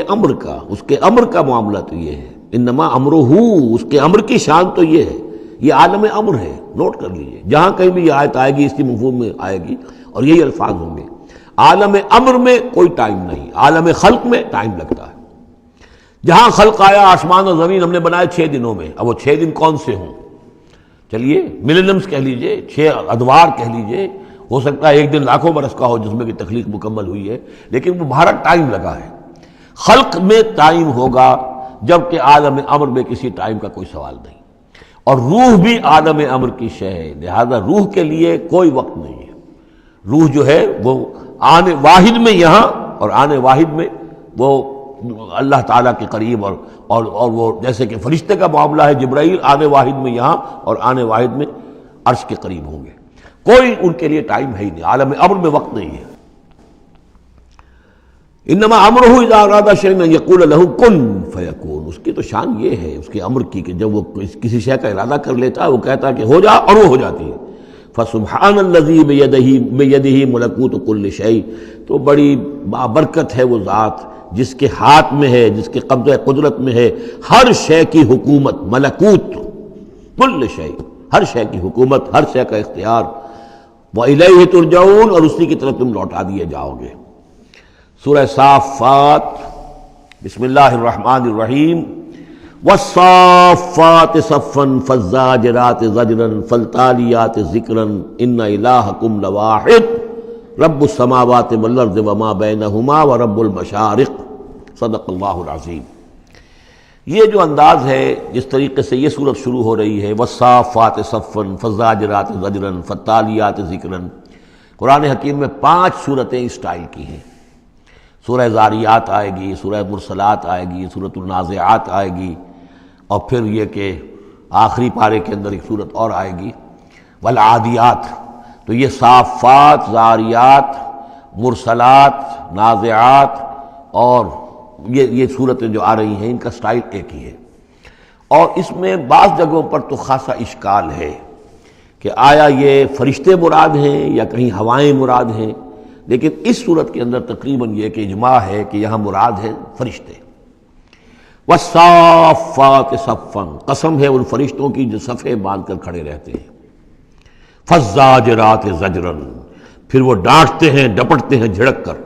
امر کا معاملہ تو یہ ہے۔ انما امرہ، اس کے امر کی شان تو یہ ہے، یہ عالم امر ہے، نوٹ کر لیجئے، جہاں کہیں بھی یہ آیت آئے گی اس کی مفہوم میں آئے گی اور یہی الفاظ ہوں گے۔ عالم امر میں کوئی ٹائم نہیں، عالم خلق میں ٹائم لگتا ہے۔ جہاں خلق آیا، آسمان اور زمین ہم نے بنائے 6 دنوں میں، اب وہ 6 دن کون سے ہوں؟ چلیے ملینمز کہہ لیجئے، 6 ادوار کہہ لیجئے، ہو سکتا ہے ایک دن لاکھوں برس کا ہو جس میں کہ تخلیق مکمل ہوئی ہے، لیکن وہ بھارا ٹائم لگا ہے۔ خلق میں ٹائم ہوگا جبکہ عالم امر میں کسی ٹائم کا کوئی سوال نہیں، اور روح بھی عالم امر کی شے ہے، لہذا روح کے لیے کوئی وقت نہیں ہے۔ روح جو ہے وہ آنے واحد میں یہاں اور آنے واحد میں وہ اللہ تعالیٰ کے قریب، اور وہ جیسے کہ فرشتے کا معاملہ ہے، جبرائیل آنے واحد میں یہاں اور آنے واحد میں عرش کے قریب ہوں گے، کوئی ان کے لیے ٹائم ہے ہی نہیں، عالم امر میں وقت نہیں ہے۔ انما امرہ اذا اراد شیئا ان یقول لہ کن فیکون، اس کی تو شان یہ ہے اس کے امر کی کہ جب وہ کسی شے کا ارادہ کر لیتا ہے وہ کہتا ہے کہ ہو جا اور وہ ہو جاتی ہے۔ فسبحان الذی بیدہ ملکوت کل شیء، تو بڑی بابرکت ہے وہ ذات جس کے ہاتھ میں ہے، جس کے قبضہ قدرت میں ہے ہر شے کی حکومت، ملکوت کل شیء، ہر شے کی حکومت، ہر شے کا اختیار۔ وَإِلَيْهِ تُرْجَعُونَ، اور اسی کی طرف تم لوٹا دیے جاؤ گے۔ سورہ صافات، بسم اللہ الرحمن الرحیم۔ والصافات صفا فالزاجرات زجرا فالتاليات ذکرا ان الہکم لواحد رب السماوات والارض وما بینہما ورب المشارق صدق اللہ العظیم۔ یہ جو انداز ہے جس طریقے سے یہ صورت شروع ہو رہی ہے والصافات صفا فالزاجرات زجرا فالتاليات ذکرا، قرآن حکیم میں 5 صورتیں اس سٹائل کی ہیں۔ سورہ زاریات آئے گی، سورہ مرسلات آئے گی، سورۃ النازعات آئے گی، اور پھر یہ کہ آخری پارے کے اندر ایک صورت اور آئے گی والعادیات۔ تو یہ صافات، زاریات، مرسلات، نازعات اور یہ صورتیں جو آ رہی ہیں ان کا سٹائل ایک ہی ہے، اور اس میں بعض جگہوں پر تو خاصا اشکال ہے کہ آیا یہ فرشتے مراد ہیں یا کہیں ہوائیں مراد ہیں، لیکن اس صورت کے اندر تقریباً یہ کہ اجماع ہے کہ یہاں مراد ہے فرشتے۔ والصافات صفا، قسم ہے ان فرشتوں کی جو صفے باندھ کر کھڑے رہتے ہیں۔ فالزاجرات زجرا، پھر وہ ڈانٹتے ہیں، ڈپٹتے ہیں جھڑک کر،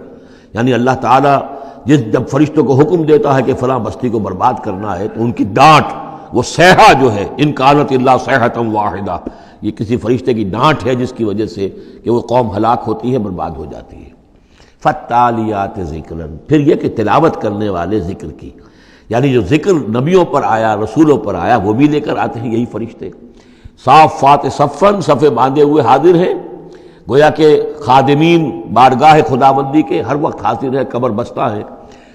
یعنی اللہ تعالیٰ جب فرشتوں کو حکم دیتا ہے کہ فلاں بستی کو برباد کرنا ہے تو ان کی ڈانٹ، وہ صیحہ جو ہے، ان کانت الا صیحۃ واحدہ، یہ کسی فرشتے کی ڈانٹ ہے جس کی وجہ سے کہ وہ قوم ہلاک ہوتی ہے، برباد ہو جاتی ہے۔ فالتالیات ذکرا، پھر یہ کہ تلاوت کرنے والے ذکر کی، یعنی جو ذکر نبیوں پر آیا، رسولوں پر آیا، وہ بھی لے کر آتے ہیں یہی فرشتے۔ صافات صفاً، صفے باندھے ہوئے حاضر ہیں، گویا کہ خادمین بارگاہ خداوندی کے ہر وقت حاضر ہے، کمر بستہ ہے،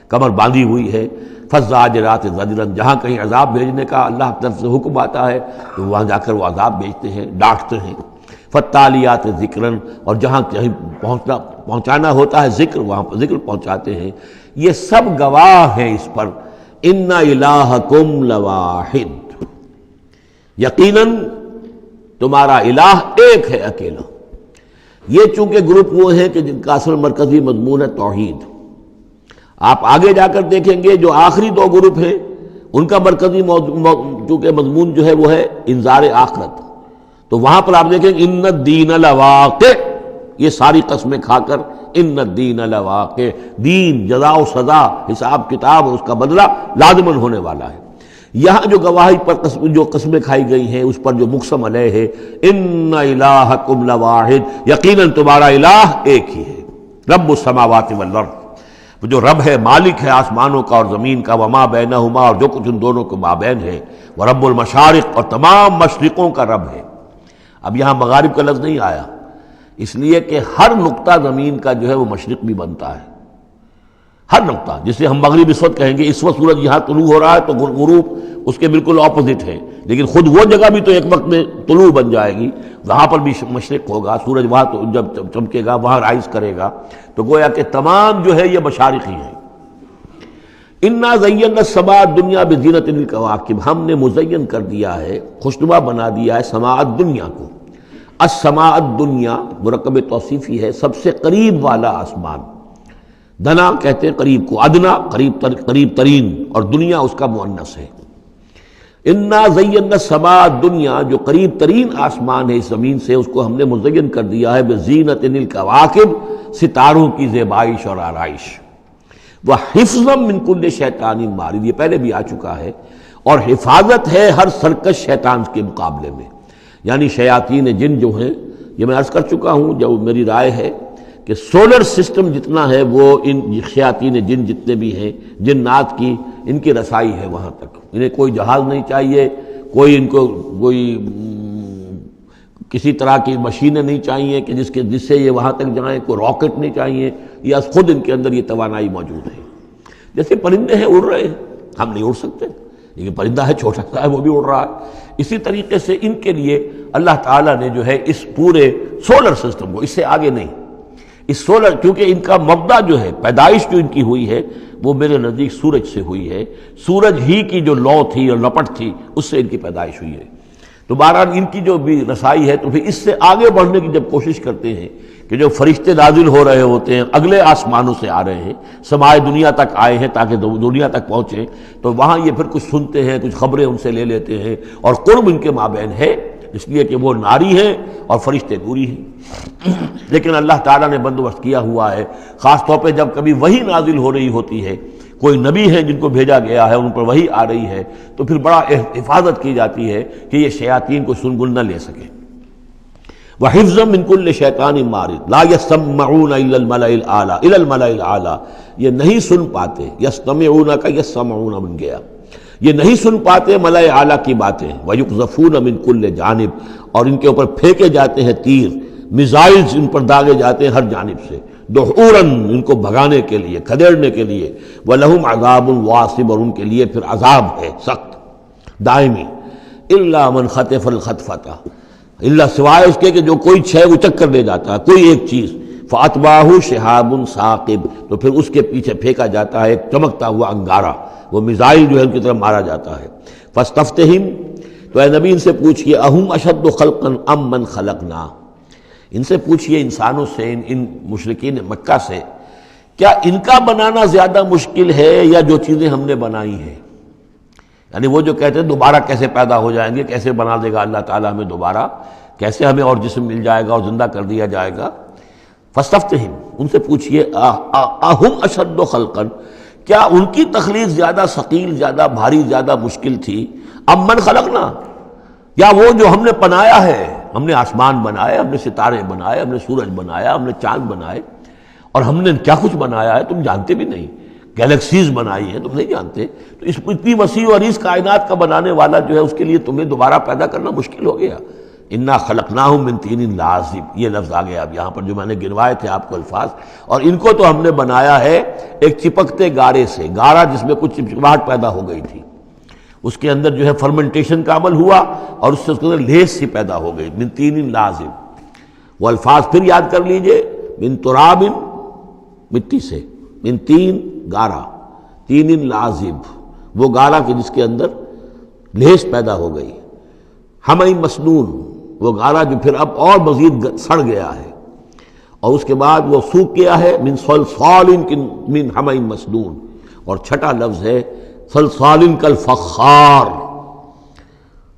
کمر باندھی ہوئی ہے۔ فالزاجرات زجرا، جہاں کہیں عذاب بھیجنے کا اللہ کی طرف سے حکم آتا ہے تو وہاں جا کر وہ عذاب بھیجتے ہیں، ڈانٹتے ہیں۔ فالتالیات ذکرا، اور جہاں کہیں پہنچانا ہوتا ہے ذکر، وہاں پر ذکر پہنچاتے ہیں۔ یہ سب گواہ ہیں اس پر، ان الہکم لواحد، یقیناً تمہارا الہ ایک ہے، اکیلا۔ یہ چونکہ گروپ وہ ہیں کہ جن کا اصل مرکزی مضمون ہے توحید۔ آپ آگے جا کر دیکھیں گے جو آخری 2 گروپ ہیں ان کا مرکزی چونکہ مضمون جو ہے وہ ہے انذار آخرت، تو وہاں پر آپ دیکھیں ان الدین لواقع، یہ ساری قسمیں کھا کر ان الدین لواقع، دین، جزا و سزا، حساب کتاب اور اس کا بدلہ لازماً ہونے والا ہے۔ یہاں جو گواہی پر جو قسمیں کھائی گئی ہیں اس پر جو مقسم علیہ ہے، ان الہکم لواحد، یقیناً تمہارا الہ ایک ہی ہے، رب السماوات والارض، وہ جو رب ہے، مالک ہے آسمانوں کا اور زمین کا، وما بینہما، اور جو کچھ ان دونوں کے مابین ہے، ورب المشارق، اور تمام مشرقوں کا رب ہے۔ اب یہاں مغارب کا لفظ نہیں آیا، اس لیے کہ ہر نقطہ زمین کا جو ہے وہ مشرق بھی بنتا ہے، ہر نقطہ، جسے ہم مغرب اس وقت کہیں گے، اس وقت سورج یہاں طلوع ہو رہا ہے تو غروب اس کے بالکل اپوزٹ ہے، لیکن خود وہ جگہ بھی تو ایک وقت میں طلوع بن جائے گی، وہاں پر بھی مشرق ہوگا، سورج وہاں تو جب چمکے گا وہاں رائز کرے گا، تو گویا کہ تمام جو ہے یہ مشارق ہی ہیں۔ انا زینا السماء الدنیا بزینۃ الکواکب، ہم نے مزین کر دیا ہے، خوشنما بنا دیا ہے سماء الدنیا کو۔ السماء الدنیا مرکب توصیفی ہے، سب سے قریب والا آسمان، دنا کہتے ہیں قریب کو، ادنا قریب ترین، اور دنیا اس کا مؤنث ہے۔ انا زینا السماء الدنیا، جو قریب ترین آسمان ہے اس زمین سے، اس کو ہم نے مزین کر دیا ہے بزینۃ الکواکب، ستاروں کی زیبائش اور آرائش، وحفظا من کل شیطان مارد، یہ پہلے بھی آ چکا ہے، اور حفاظت ہے ہر سرکش شیطان کے مقابلے میں، یعنی شیاطین جن جو ہیں، یہ میں عرض کر چکا ہوں، جو میری رائے ہے کہ سولر سسٹم جتنا ہے وہ ان شیاطین جن جتنے بھی ہیں، جنات کی، ان کی رسائی ہے وہاں تک، انہیں کوئی جہاز نہیں چاہیے، کوئی ان کو کوئی کسی طرح کی مشینیں نہیں چاہیے کہ جس سے یہ وہاں تک جائیں، کوئی راکٹ نہیں چاہیے، یا خود ان کے اندر یہ توانائی موجود ہے۔ جیسے پرندے ہیں، اڑ رہے ہیں، ہم نہیں اڑ سکتے، لیکن پرندہ ہے چھوٹا سا ہے، وہ بھی اڑ رہا ہے۔ اسی طریقے سے ان کے لیے اللہ تعالیٰ نے جو ہے اس پورے سولر سسٹم کو، اس سے آگے نہیں، اس سولر، کیونکہ ان کا مبدا جو ہے، پیدائش جو ان کی ہوئی ہے وہ میرے نزدیک سورج سے ہوئی ہے، سورج ہی کی جو لو تھی اور لپٹ تھی اس سے ان کی پیدائش ہوئی ہے۔ تو بہرحال ان کی جو بھی رسائی ہے، تو پھر اس سے آگے بڑھنے کی جب کوشش کرتے ہیں کہ جو فرشتے نازل ہو رہے ہوتے ہیں، اگلے آسمانوں سے آ رہے ہیں، سمائے دنیا تک آئے ہیں تاکہ دنیا تک پہنچیں، تو وہاں یہ پھر کچھ سنتے ہیں، کچھ خبریں ان سے لے لیتے ہیں، اور قرب ان کے مابین ہے، اس لیے کہ وہ ناری ہیں اور فرشتے نوری ہیں۔ لیکن اللہ تعالیٰ نے بندوبست کیا ہوا ہے، خاص طور پہ جب کبھی وحی نازل ہو رہی ہوتی ہے، کوئی نبی ہیں جن کو بھیجا گیا ہے، ان پر وحی آ رہی ہے، تو پھر بڑا حفاظت کی جاتی ہے کہ یہ شیاطین کو سنگل نہ لے سکے۔ وحفظا من کل شیطان مارد لا یسمعون الا الملأ الاعلی الی الملأ الاعلی، یہ نہیں سن پاتے، یستمعون کا یسمعون بن گیا، یہ نہیں سن پاتے ملأ اعلیٰ کی باتیں۔ ویقذفون من کل جانب، اور ان کے اوپر پھینکے جاتے ہیں تیر، میزائلز ان پر داغے جاتے ہیں ہر جانب سے، دحوراً ان کو بھگانے کے لیے، کھدیڑنے کے لیے۔ وَلَهُمْ عَذَابٌ وَاصِبٌ، اور ان کے لیے پھر عذاب ہے سخت دائمی۔ إِلَّا مَنْ خَطَفَ الْخَطْفَةَ، اللہ سوائے اس کے کہ جو کوئی شے اچک کر لے جاتا ہے، کوئی ایک چیز، فَأَتْبَعَهُ شِهَابٌ ثَاقِبٌ، تو پھر اس کے پیچھے پھینکا جاتا ہے ایک چمکتا ہوا انگارہ، وہ میزائل جو ہے ان کی طرف مارا جاتا ہے۔ فَاسْتَفْتِهِمْ، تو اے نبی ان سے پوچھئے، أَهُمْ أَشَدُّ خَلْقًا أَمْ مَنْ خَلَقْنَا، ان سے پوچھئے انسانوں سے، ان مشرکین مکہ سے، کیا ان کا بنانا زیادہ مشکل ہے یا جو چیزیں ہم نے بنائی ہیں؟ یعنی وہ جو کہتے ہیں دوبارہ کیسے پیدا ہو جائیں گے، کیسے بنا دے گا اللہ تعالیٰ ہمیں دوبارہ، کیسے ہمیں اور جسم مل جائے گا اور زندہ کر دیا جائے گا۔ فاستفتہم، ان سے پوچھئے اہم اشد خلقا، کیا ان کی تخلیق زیادہ ثقیل، زیادہ بھاری، زیادہ مشکل تھی، ام من خلقنا، یا وہ جو ہم نے بنایا ہے، ہم نے آسمان بنائے، ہم نے ستارے بنائے، ہم نے سورج بنایا، ہم نے چاند بنائے، اور ہم نے کیا کچھ بنایا ہے تم جانتے بھی نہیں، گیلیکسیز بنائی ہیں تم نہیں جانتے، تو اس اتنی وسیع اور اس کائنات کا بنانے والا جو ہے اس کے لیے تمہیں دوبارہ پیدا کرنا مشکل ہو گیا۔ انا خلقناہم من طین لازب، یہ لفظ آ گیا اب یہاں پر جو میں نے گنوائے تھے آپ کو الفاظ، اور ان کو تو ہم نے بنایا ہے ایک چپکتے گارے سے، گارا جس میں کچھ چپچپاہٹ پیدا ہو گئی تھی، اس کے اندر جو ہے فرمنٹیشن کا عمل ہوا اور اس سے اس کے اندر لیس سی پیدا ہو گئی، من طین لازب۔ وہ الفاظ پھر یاد کر لیجئے، من تراب، مٹی سے، من تین گارا، تین لازب، وہ گارا کہ جس کے اندر لیس پیدا ہو گئی، ہمئی مسنون، وہ گارا جو پھر اب اور مزید سڑ گیا ہے، اور اس کے بعد وہ سوکھ گیا ہے، من صلصال من ہمئی مسنون، اور چھٹا لفظ ہے صلصال کالفخار،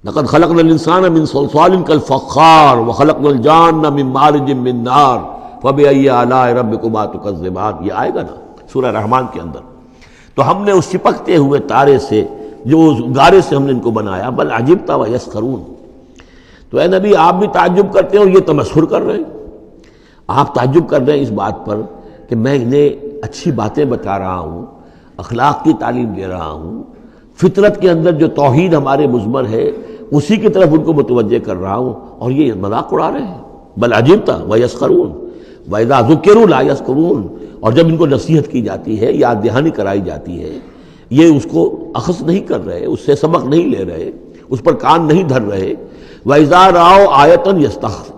لقد خلقنا الانسان من صلصال کالفخار وخلقنا الجان من مارج من نار فبأي آلاء ربكما تكذبان، یہ آئے گا نا سورہ رحمان کے اندر۔ تو ہم نے اس چپکتے ہوئے تارے سے، جو اس گارے سے ہم نے ان کو بنایا، بل عجبت ویسخرون، تو اے نبی آپ بھی تعجب کرتے ہیں اور یہ تمسخر کر رہے ہیں، آپ تعجب کر رہے ہیں اس بات پر کہ میں انہیں اچھی باتیں بتا رہا ہوں، اخلاق کی تعلیم دے رہا ہوں، فطرت کے اندر جو توحید ہمارے مضمر ہے اسی کی طرف ان کو متوجہ کر رہا ہوں، اور یہ مذاق اڑا رہے ہیں۔ بل عجبت ویسخرون وَإِذَا ذُكِّرُوا لَا يَذْكُرُونَ، اور جب ان کو نصیحت کی جاتی ہے، یاد دہانی کرائی جاتی ہے، یہ اس کو اخذ نہیں کر رہے، اس سے سبق نہیں لے رہے، اس پر کان نہیں دھر رہے۔ وَإِذَا رَأَوْا آیَةً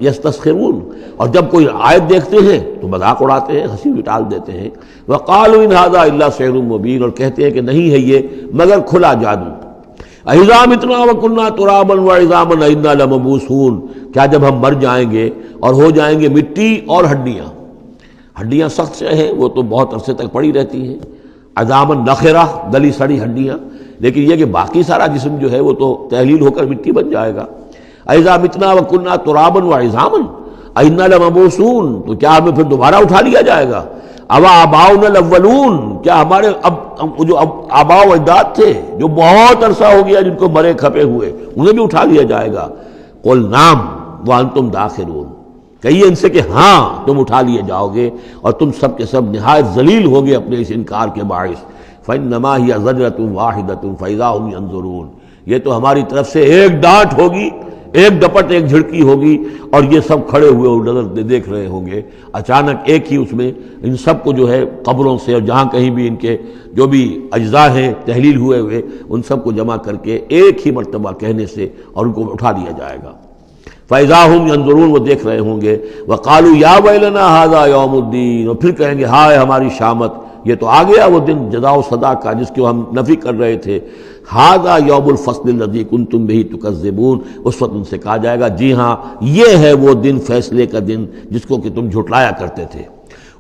يَسْتَسْخِرُونَ، اور جب کوئی آیت دیکھتے ہیں تو مذاق اڑاتے ہیں، ہنسی ٹال دیتے ہیں۔ وَقَالُوا إِنْ هَذَا إِلَّا سِحْرٌ مُبِينٌ، اور کہتے ہیں کہ نہیں ہے یہ مگر کھلا جادو۔ أَإِذَا مِتْنَا وَكُنَّا تُرَابًا وَعِظَامًا أَإِنَّا لَمَبْعُوثُونَ، کیا جب ہم مر جائیں گے اور ہو جائیں گے مٹی اور ہڈیاں، ہڈیاں سخت سے ہیں وہ تو بہت عرصے تک پڑی رہتی ہیں، عظامًا نخرہ، گلی سڑی ہڈیاں، لیکن یہ کہ باقی سارا جسم جو ہے وہ تو تحلیل ہو کر مٹی بن جائے گا۔ أَإِذَا مِتْنَا وَكُنَّا تُرَابًا وَعِظَامًا أَإِنَّا لَمَبْعُوثُونَ، تو کیا ہمیں پھر دوبارہ اٹھا لیا جائے گا؟ أَوَا آبَاؤُنَا الْأَوَّلُونَ، کیا ہمارے جو آباء و اجداد تھے جو بہت عرصہ ہو گیا جن کو مرے کھپے ہوئے، انہیں بھی اٹھا لیا جائے گا؟ قُلْ نَعَمْ وَأَنْتُمْ دَاخِرُونَ، کہیے ان سے کہ ہاں تم اٹھا لیے جاؤ گے، اور تم سب کے سب نہایت ذلیل ہوگے اپنے اس انکار کے باعث۔ فَإِنَّمَا هِيَ زَجْرَةٌ وَاحِدَةٌ فَإِذَا هُمْ يَنظُرُونَ، یہ تو ہماری طرف سے ایک ڈانٹ ہوگی، ایک ڈپٹ، ایک جھڑکی ہوگی، اور یہ سب کھڑے ہوئے اور نظر دیکھ رہے ہوں گے۔ اچانک ایک ہی اس میں ان سب کو جو ہے قبروں سے اور جہاں کہیں بھی ان کے جو بھی اجزاء ہیں تحلیل ہوئے ہوئے ان سب کو جمع کر کے ایک ہی مرتبہ کہنے سے اور ان کو اٹھا دیا جائے گا۔ فَإِذَا هُمْ يَنظُرُونَ، وہ دیکھ رہے ہوں گے۔ وَقَالُوا يَا وَيْلَنَا هَذَا يَوْمُ الدِّينِ، اور پھر کہیں گے ہائے ہماری شامت، یہ تو آ گیا وہ دن جزا و سزا کا جس کو ہم نفی کر رہے تھے۔ هَذَا يَوْمُ الْفَصْلِ الَّذِي كُنْتُمْ بِهِ تُكَذِّبُونَ، اس وقت ان سے کہا جائے گا جی ہاں یہ ہے وہ دن، فیصلے کا دن جس کو کہ تم جھٹلایا کرتے تھے۔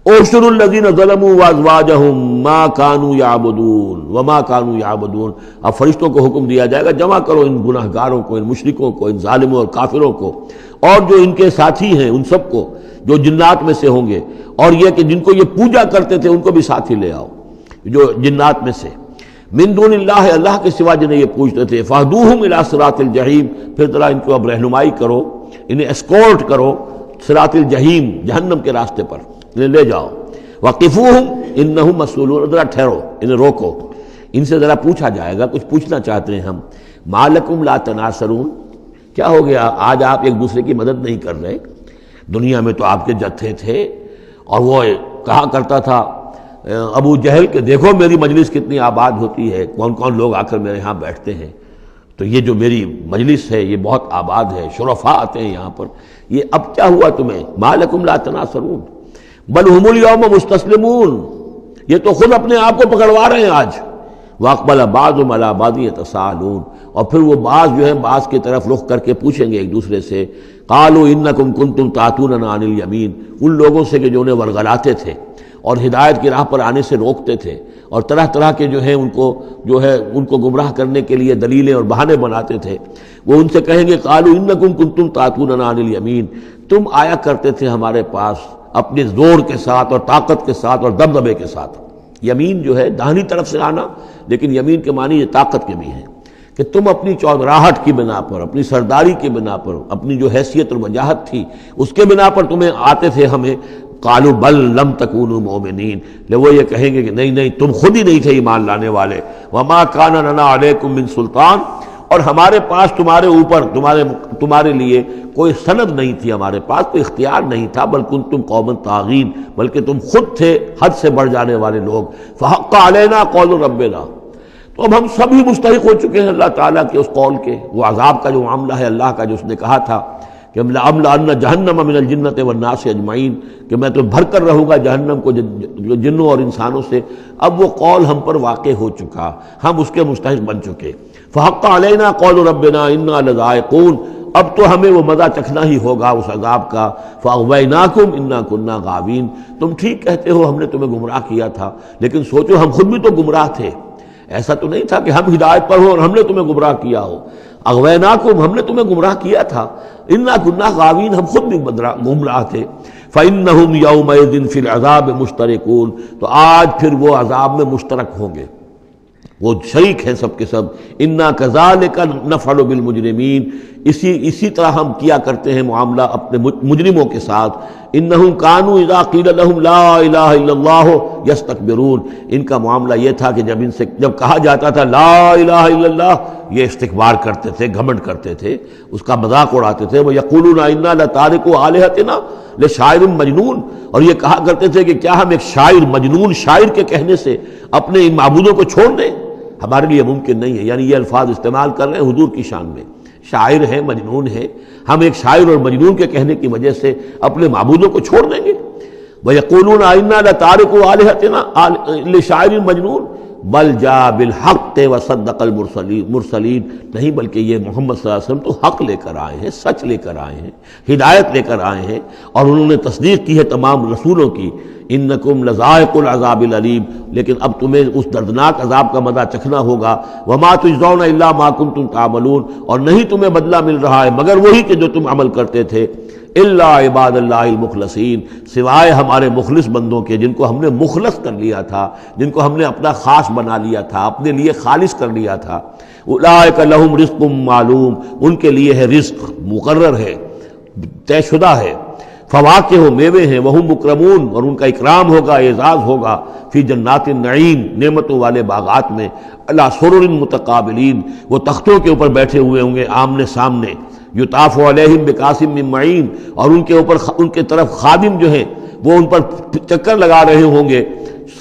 اُحْشُرُوا الَّذِينَ ظَلَمُوا وَأَزْوَاجَهُمْ مَا كَانُوا يَعْبُدُونَ وَمَا كَانُوا يَعْبُدُونَ، اب فرشتوں کو حکم دیا جائے گا جمع کرو ان گناہ گاروں کو، ان مشرکوں کو، ان ظالموں اور کافروں کو، اور جو ان کے ساتھی ہیں ان سب کو جو جنات میں سے ہوں گے، اور یہ کہ جن کو یہ پوجا کرتے تھے ان کو بھی ساتھ ہی لے آؤ۔ جو جنات میں سے، من دون اللہ، اللہ کے سوا جنہیں یہ پوچھتے تھے، فاہدوہم الی صراط الجحیم، پھر ذرا ان کو اب رہنمائی کرو، انہیں اسکورٹ کرو صراط الجحیم، جہنم کے راستے پر انہیں لے جاؤ، وقفوہم انہم مسئولون، ذرا ٹھہرو، انہیں روکو، ان سے ذرا پوچھا جائے گا، کچھ پوچھنا چاہتے ہیں ہم، ما لکم لا تناصرون، کیا ہو گیا آج آپ ایک دوسرے کی مدد نہیں کر رہے؟ دنیا میں تو آپ کے جتھے تھے، اور وہ کہا کرتا تھا ابو جہل کہ دیکھو میری مجلس کتنی آباد ہوتی ہے، کون کون لوگ آ کر میرے ہاں بیٹھتے ہیں، تو یہ جو میری مجلس ہے یہ بہت آباد ہے، شرفاء آتے ہیں یہاں پر، یہ اب کیا ہوا تمہیں؟ ما لکم لا تناصرون بل ہم الیوم مستسلمون، یہ تو خود اپنے آپ کو پکڑوا رہے ہیں آج، واقبل بعضهم علی بعض یتساءلون، اور پھر وہ بعض جو ہے بعض کی طرف رخ کر کے پوچھیں گے ایک دوسرے سے، قالوا انکم کنتم تعتوننا عن الیمین، ان لوگوں سے کہ جو انہیں ورغلاتے تھے اور ہدایت کی راہ پر آنے سے روکتے تھے، اور طرح طرح کے جو ہے ان کو گمراہ کرنے کے لیے دلیلیں اور بہانے بناتے تھے، وہ ان سے کہیں گے قالوا انکم کنتم تعتوننا عن الیمین، تم آیا کرتے تھے ہمارے پاس اپنے زور کے ساتھ اور طاقت کے ساتھ اور دبدبے کے ساتھ۔ یمین جو ہے داہنی طرف سے آنا، لیکن یمین کے معنی یہ طاقت کے بھی ہیں، کہ تم اپنی چودراہٹ کی بنا پر، اپنی سرداری کی بنا پر، اپنی جو حیثیت اور وجاہت تھی اس کے بنا پر تمہیں آتے تھے ہمیں، قالوا بل لم تکونوا مؤمنین، وہ یہ کہیں گے کہ نہیں تم خود ہی نہیں تھے ایمان لانے والے، وما کان لنا علیکم من سلطان، اور ہمارے پاس تمہارے اوپر تمہارے لیے کوئی سند نہیں تھی، ہمارے پاس کوئی اختیار نہیں تھا، بل کنتم قوما طاغین، بلکہ تم خود تھے حد سے بڑھ جانے والے لوگ، فحق علینا قول ربنا، تو اب ہم سب ہی مستحق ہو چکے ہیں اللہ تعالیٰ کے اس قول کے، وہ عذاب کا جو معاملہ ہے اللہ کا، جو اس نے کہا تھا کہ لَأَمْلَأَنَّ جَهَنَّمَ مِنَ الْجِنَّةِ وَالنَّاسِ أَجْمَعِينَ، کہ میں تو بھر کر رہوں گا جہنم کو جنوں اور انسانوں سے، اب وہ قول ہم پر واقع ہو چکا، ہم اس کے مستحق بن چکے، فحق علینا قول ربنا انا لذائقون، اب تو ہمیں وہ مزہ چکھنا ہی ہوگا اس عذاب کا، فاغویناکم انا کنا غاوین، تم ٹھیک کہتے ہو ہم نے تمہیں گمراہ کیا تھا، لیکن سوچو ہم خود بھی تو گمراہ تھے، ایسا تو نہیں تھا کہ ہم ہدایت پر ہو اور ہم نے تمہیں گمراہ کیا ہو، اغویناکم، ہم نے تمہیں گمراہ کیا تھا، انا کنا غاوین، ہم خود بھی گمراہ تھے، فإنہم یومئذ فی العذاب مشترکون، تو آج پھر وہ عذاب میں مشترک ہوں گے، وہ شریک ہیں سب کے سب، انا کذالک نفعل بالمجرمین، اسی طرح ہم کیا کرتے ہیں معاملہ اپنے مجرموں کے ساتھ، انہم کانوا اذا قیل لهم لا الہ الا اللہ یستکبرون، ان کا معاملہ یہ تھا کہ جب کہا جاتا تھا لا الہ الا اللہ، یہ استکبار کرتے تھے، گھمنڈ کرتے تھے، اس کا مذاق اڑاتے تھے، وہ یقولون انا لتارکوا آلہتنا لشاعر مجنون، اور یہ کہا کرتے تھے کہ کیا ہم ایک شاعر مجنون شاعر کے کہنے سے اپنے ان معبودوں کو چھوڑ دیں، ہمارے لیے ممکن نہیں ہے، یعنی یہ الفاظ استعمال کر رہے ہیں حضور کی شان میں، شاعر ہے مجنون ہے، ہم ایک شاعر اور مجنون کے کہنے کی وجہ سے اپنے معبودوں کو چھوڑ دیں گے، وَيَقُولُونَ إِنَّا لَتَارِكُوا آلِهَتِنَا لِشَاعِرٍ مَجْنُونٍ بل جاء بالحق وصدق المرسلین، نہیں بلکہ یہ محمد صلی اللہ علیہ وسلم تو حق لے کر آئے ہیں، سچ لے کر آئے ہیں، ہدایت لے کر آئے ہیں، اور انہوں نے تصدیق کی ہے تمام رسولوں کی، انکم لذائق العذاب العلیم، لیکن اب تمہیں اس دردناک عذاب کا مزہ چکھنا ہوگا، وما تجزون الا ما کنتم تعملون، اور نہیں تمہیں بدلہ مل رہا ہے مگر وہی کہ جو تم عمل کرتے تھے، الا عباد اللہ المخلصین، سوائے ہمارے مخلص بندوں کے، جن کو ہم نے مخلص کر لیا تھا، جن کو ہم نے اپنا خاص بنا لیا تھا، اپنے لیے خالص کر لیا تھا، اولئک لہم رزق معلوم، ان کے لیے ہے رزق مقرر ہے، طے شدہ ہے، فواکہ ہو میوے ہیں، وہم مکرمون، اور ان کا اکرام ہوگا، اعزاز ہوگا، فی جنات النعیم، نعمتوں والے باغات میں، علی سرر متقابلین، وہ تختوں کے اوپر بیٹھے ہوئے ہوں گے آمنے سامنے، یطاف علیہم بکاس من معین، اور ان کے اوپر ان کے طرف خادم جو ہیں وہ ان پر چکر لگا رہے ہوں گے،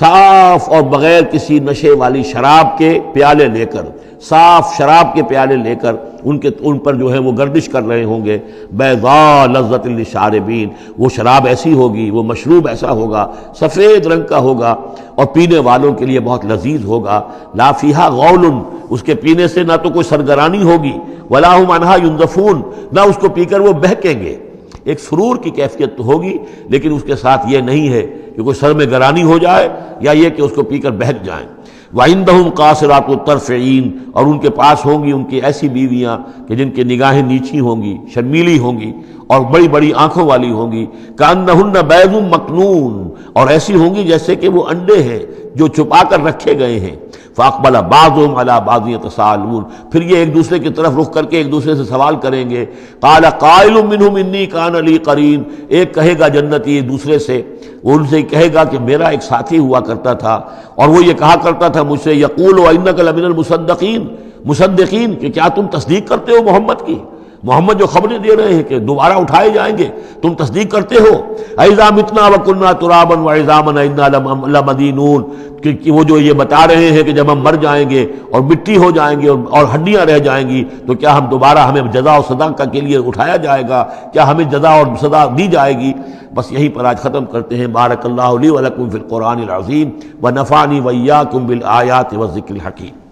صاف اور بغیر کسی نشے والی شراب کے پیالے لے کر، صاف شراب کے پیالے لے کر ان پر جو ہے وہ گردش کر رہے ہوں گے، بیضاء لذۃ للشاربین، وہ شراب ایسی ہوگی، وہ مشروب ایسا ہوگا، سفید رنگ کا ہوگا، اور پینے والوں کے لیے بہت لذیذ ہوگا، لا فیہا غول، اس کے پینے سے نہ تو کوئی سرگرانی ہوگی، ولا ہم عنہا ینزفون، نہ اس کو پی کر وہ بہکیں گے، ایک سرور کی کیفیت تو ہوگی، لیکن اس کے ساتھ یہ نہیں ہے کہ کوئی سر میں گرانی ہو جائے یا یہ کہ اس کو پی کر بہک جائیں، وَعِندَهُمْ قَاصِرَاتُ الطَّرْفِ عِین، اور ان کے پاس ہوں گی ان کی ایسی بیویاں کہ جن کی نگاہیں نیچی ہوں گی، شرمیلی ہوں گی اور بڑی بڑی آنکھوں والی ہوں گی، کأنہن بیض مکنون، اور ایسی ہوں گی جیسے کہ وہ انڈے ہیں جو چھپا کر رکھے گئے ہیں۔ فاقبل بعضهم على بعض يتساءلون، پھر یہ ایک دوسرے کی طرف رخ کر کے ایک دوسرے سے سوال کریں گے۔ قال قائل منهم انی کان لی قرین، ایک کہے گا جنتی ایک دوسرے سے، وہ ان سے کہے گا کہ میرا ایک ساتھی ہوا کرتا تھا اور وہ یہ کہا کرتا تھا مجھ سے، یقول وانک لمن المصدقین، مصدقین، کہ کیا تم تصدیق کرتے ہو محمد کی؟ محمد جو خبریں دے رہے ہیں کہ دوبارہ اٹھائے جائیں گے، تم تصدیق کرتے ہو؟ اذا متنا وکنا ترابا وعظاما انا لمدینون، کہ وہ جو یہ بتا رہے ہیں کہ جب ہم مر جائیں گے اور مٹی ہو جائیں گے اور ہڈیاں رہ جائیں گی تو کیا ہم دوبارہ ہمیں جزا و سزا کے لیے اٹھایا جائے گا؟ کیا ہمیں جزا اور سزا دی جائے گی؟ بس یہیں پر آج ختم کرتے ہیں۔ بارک اللہ لی ولکم فی القرآن العظیم ونفعنی وإیاکم بالآیات والذکر الحکیم۔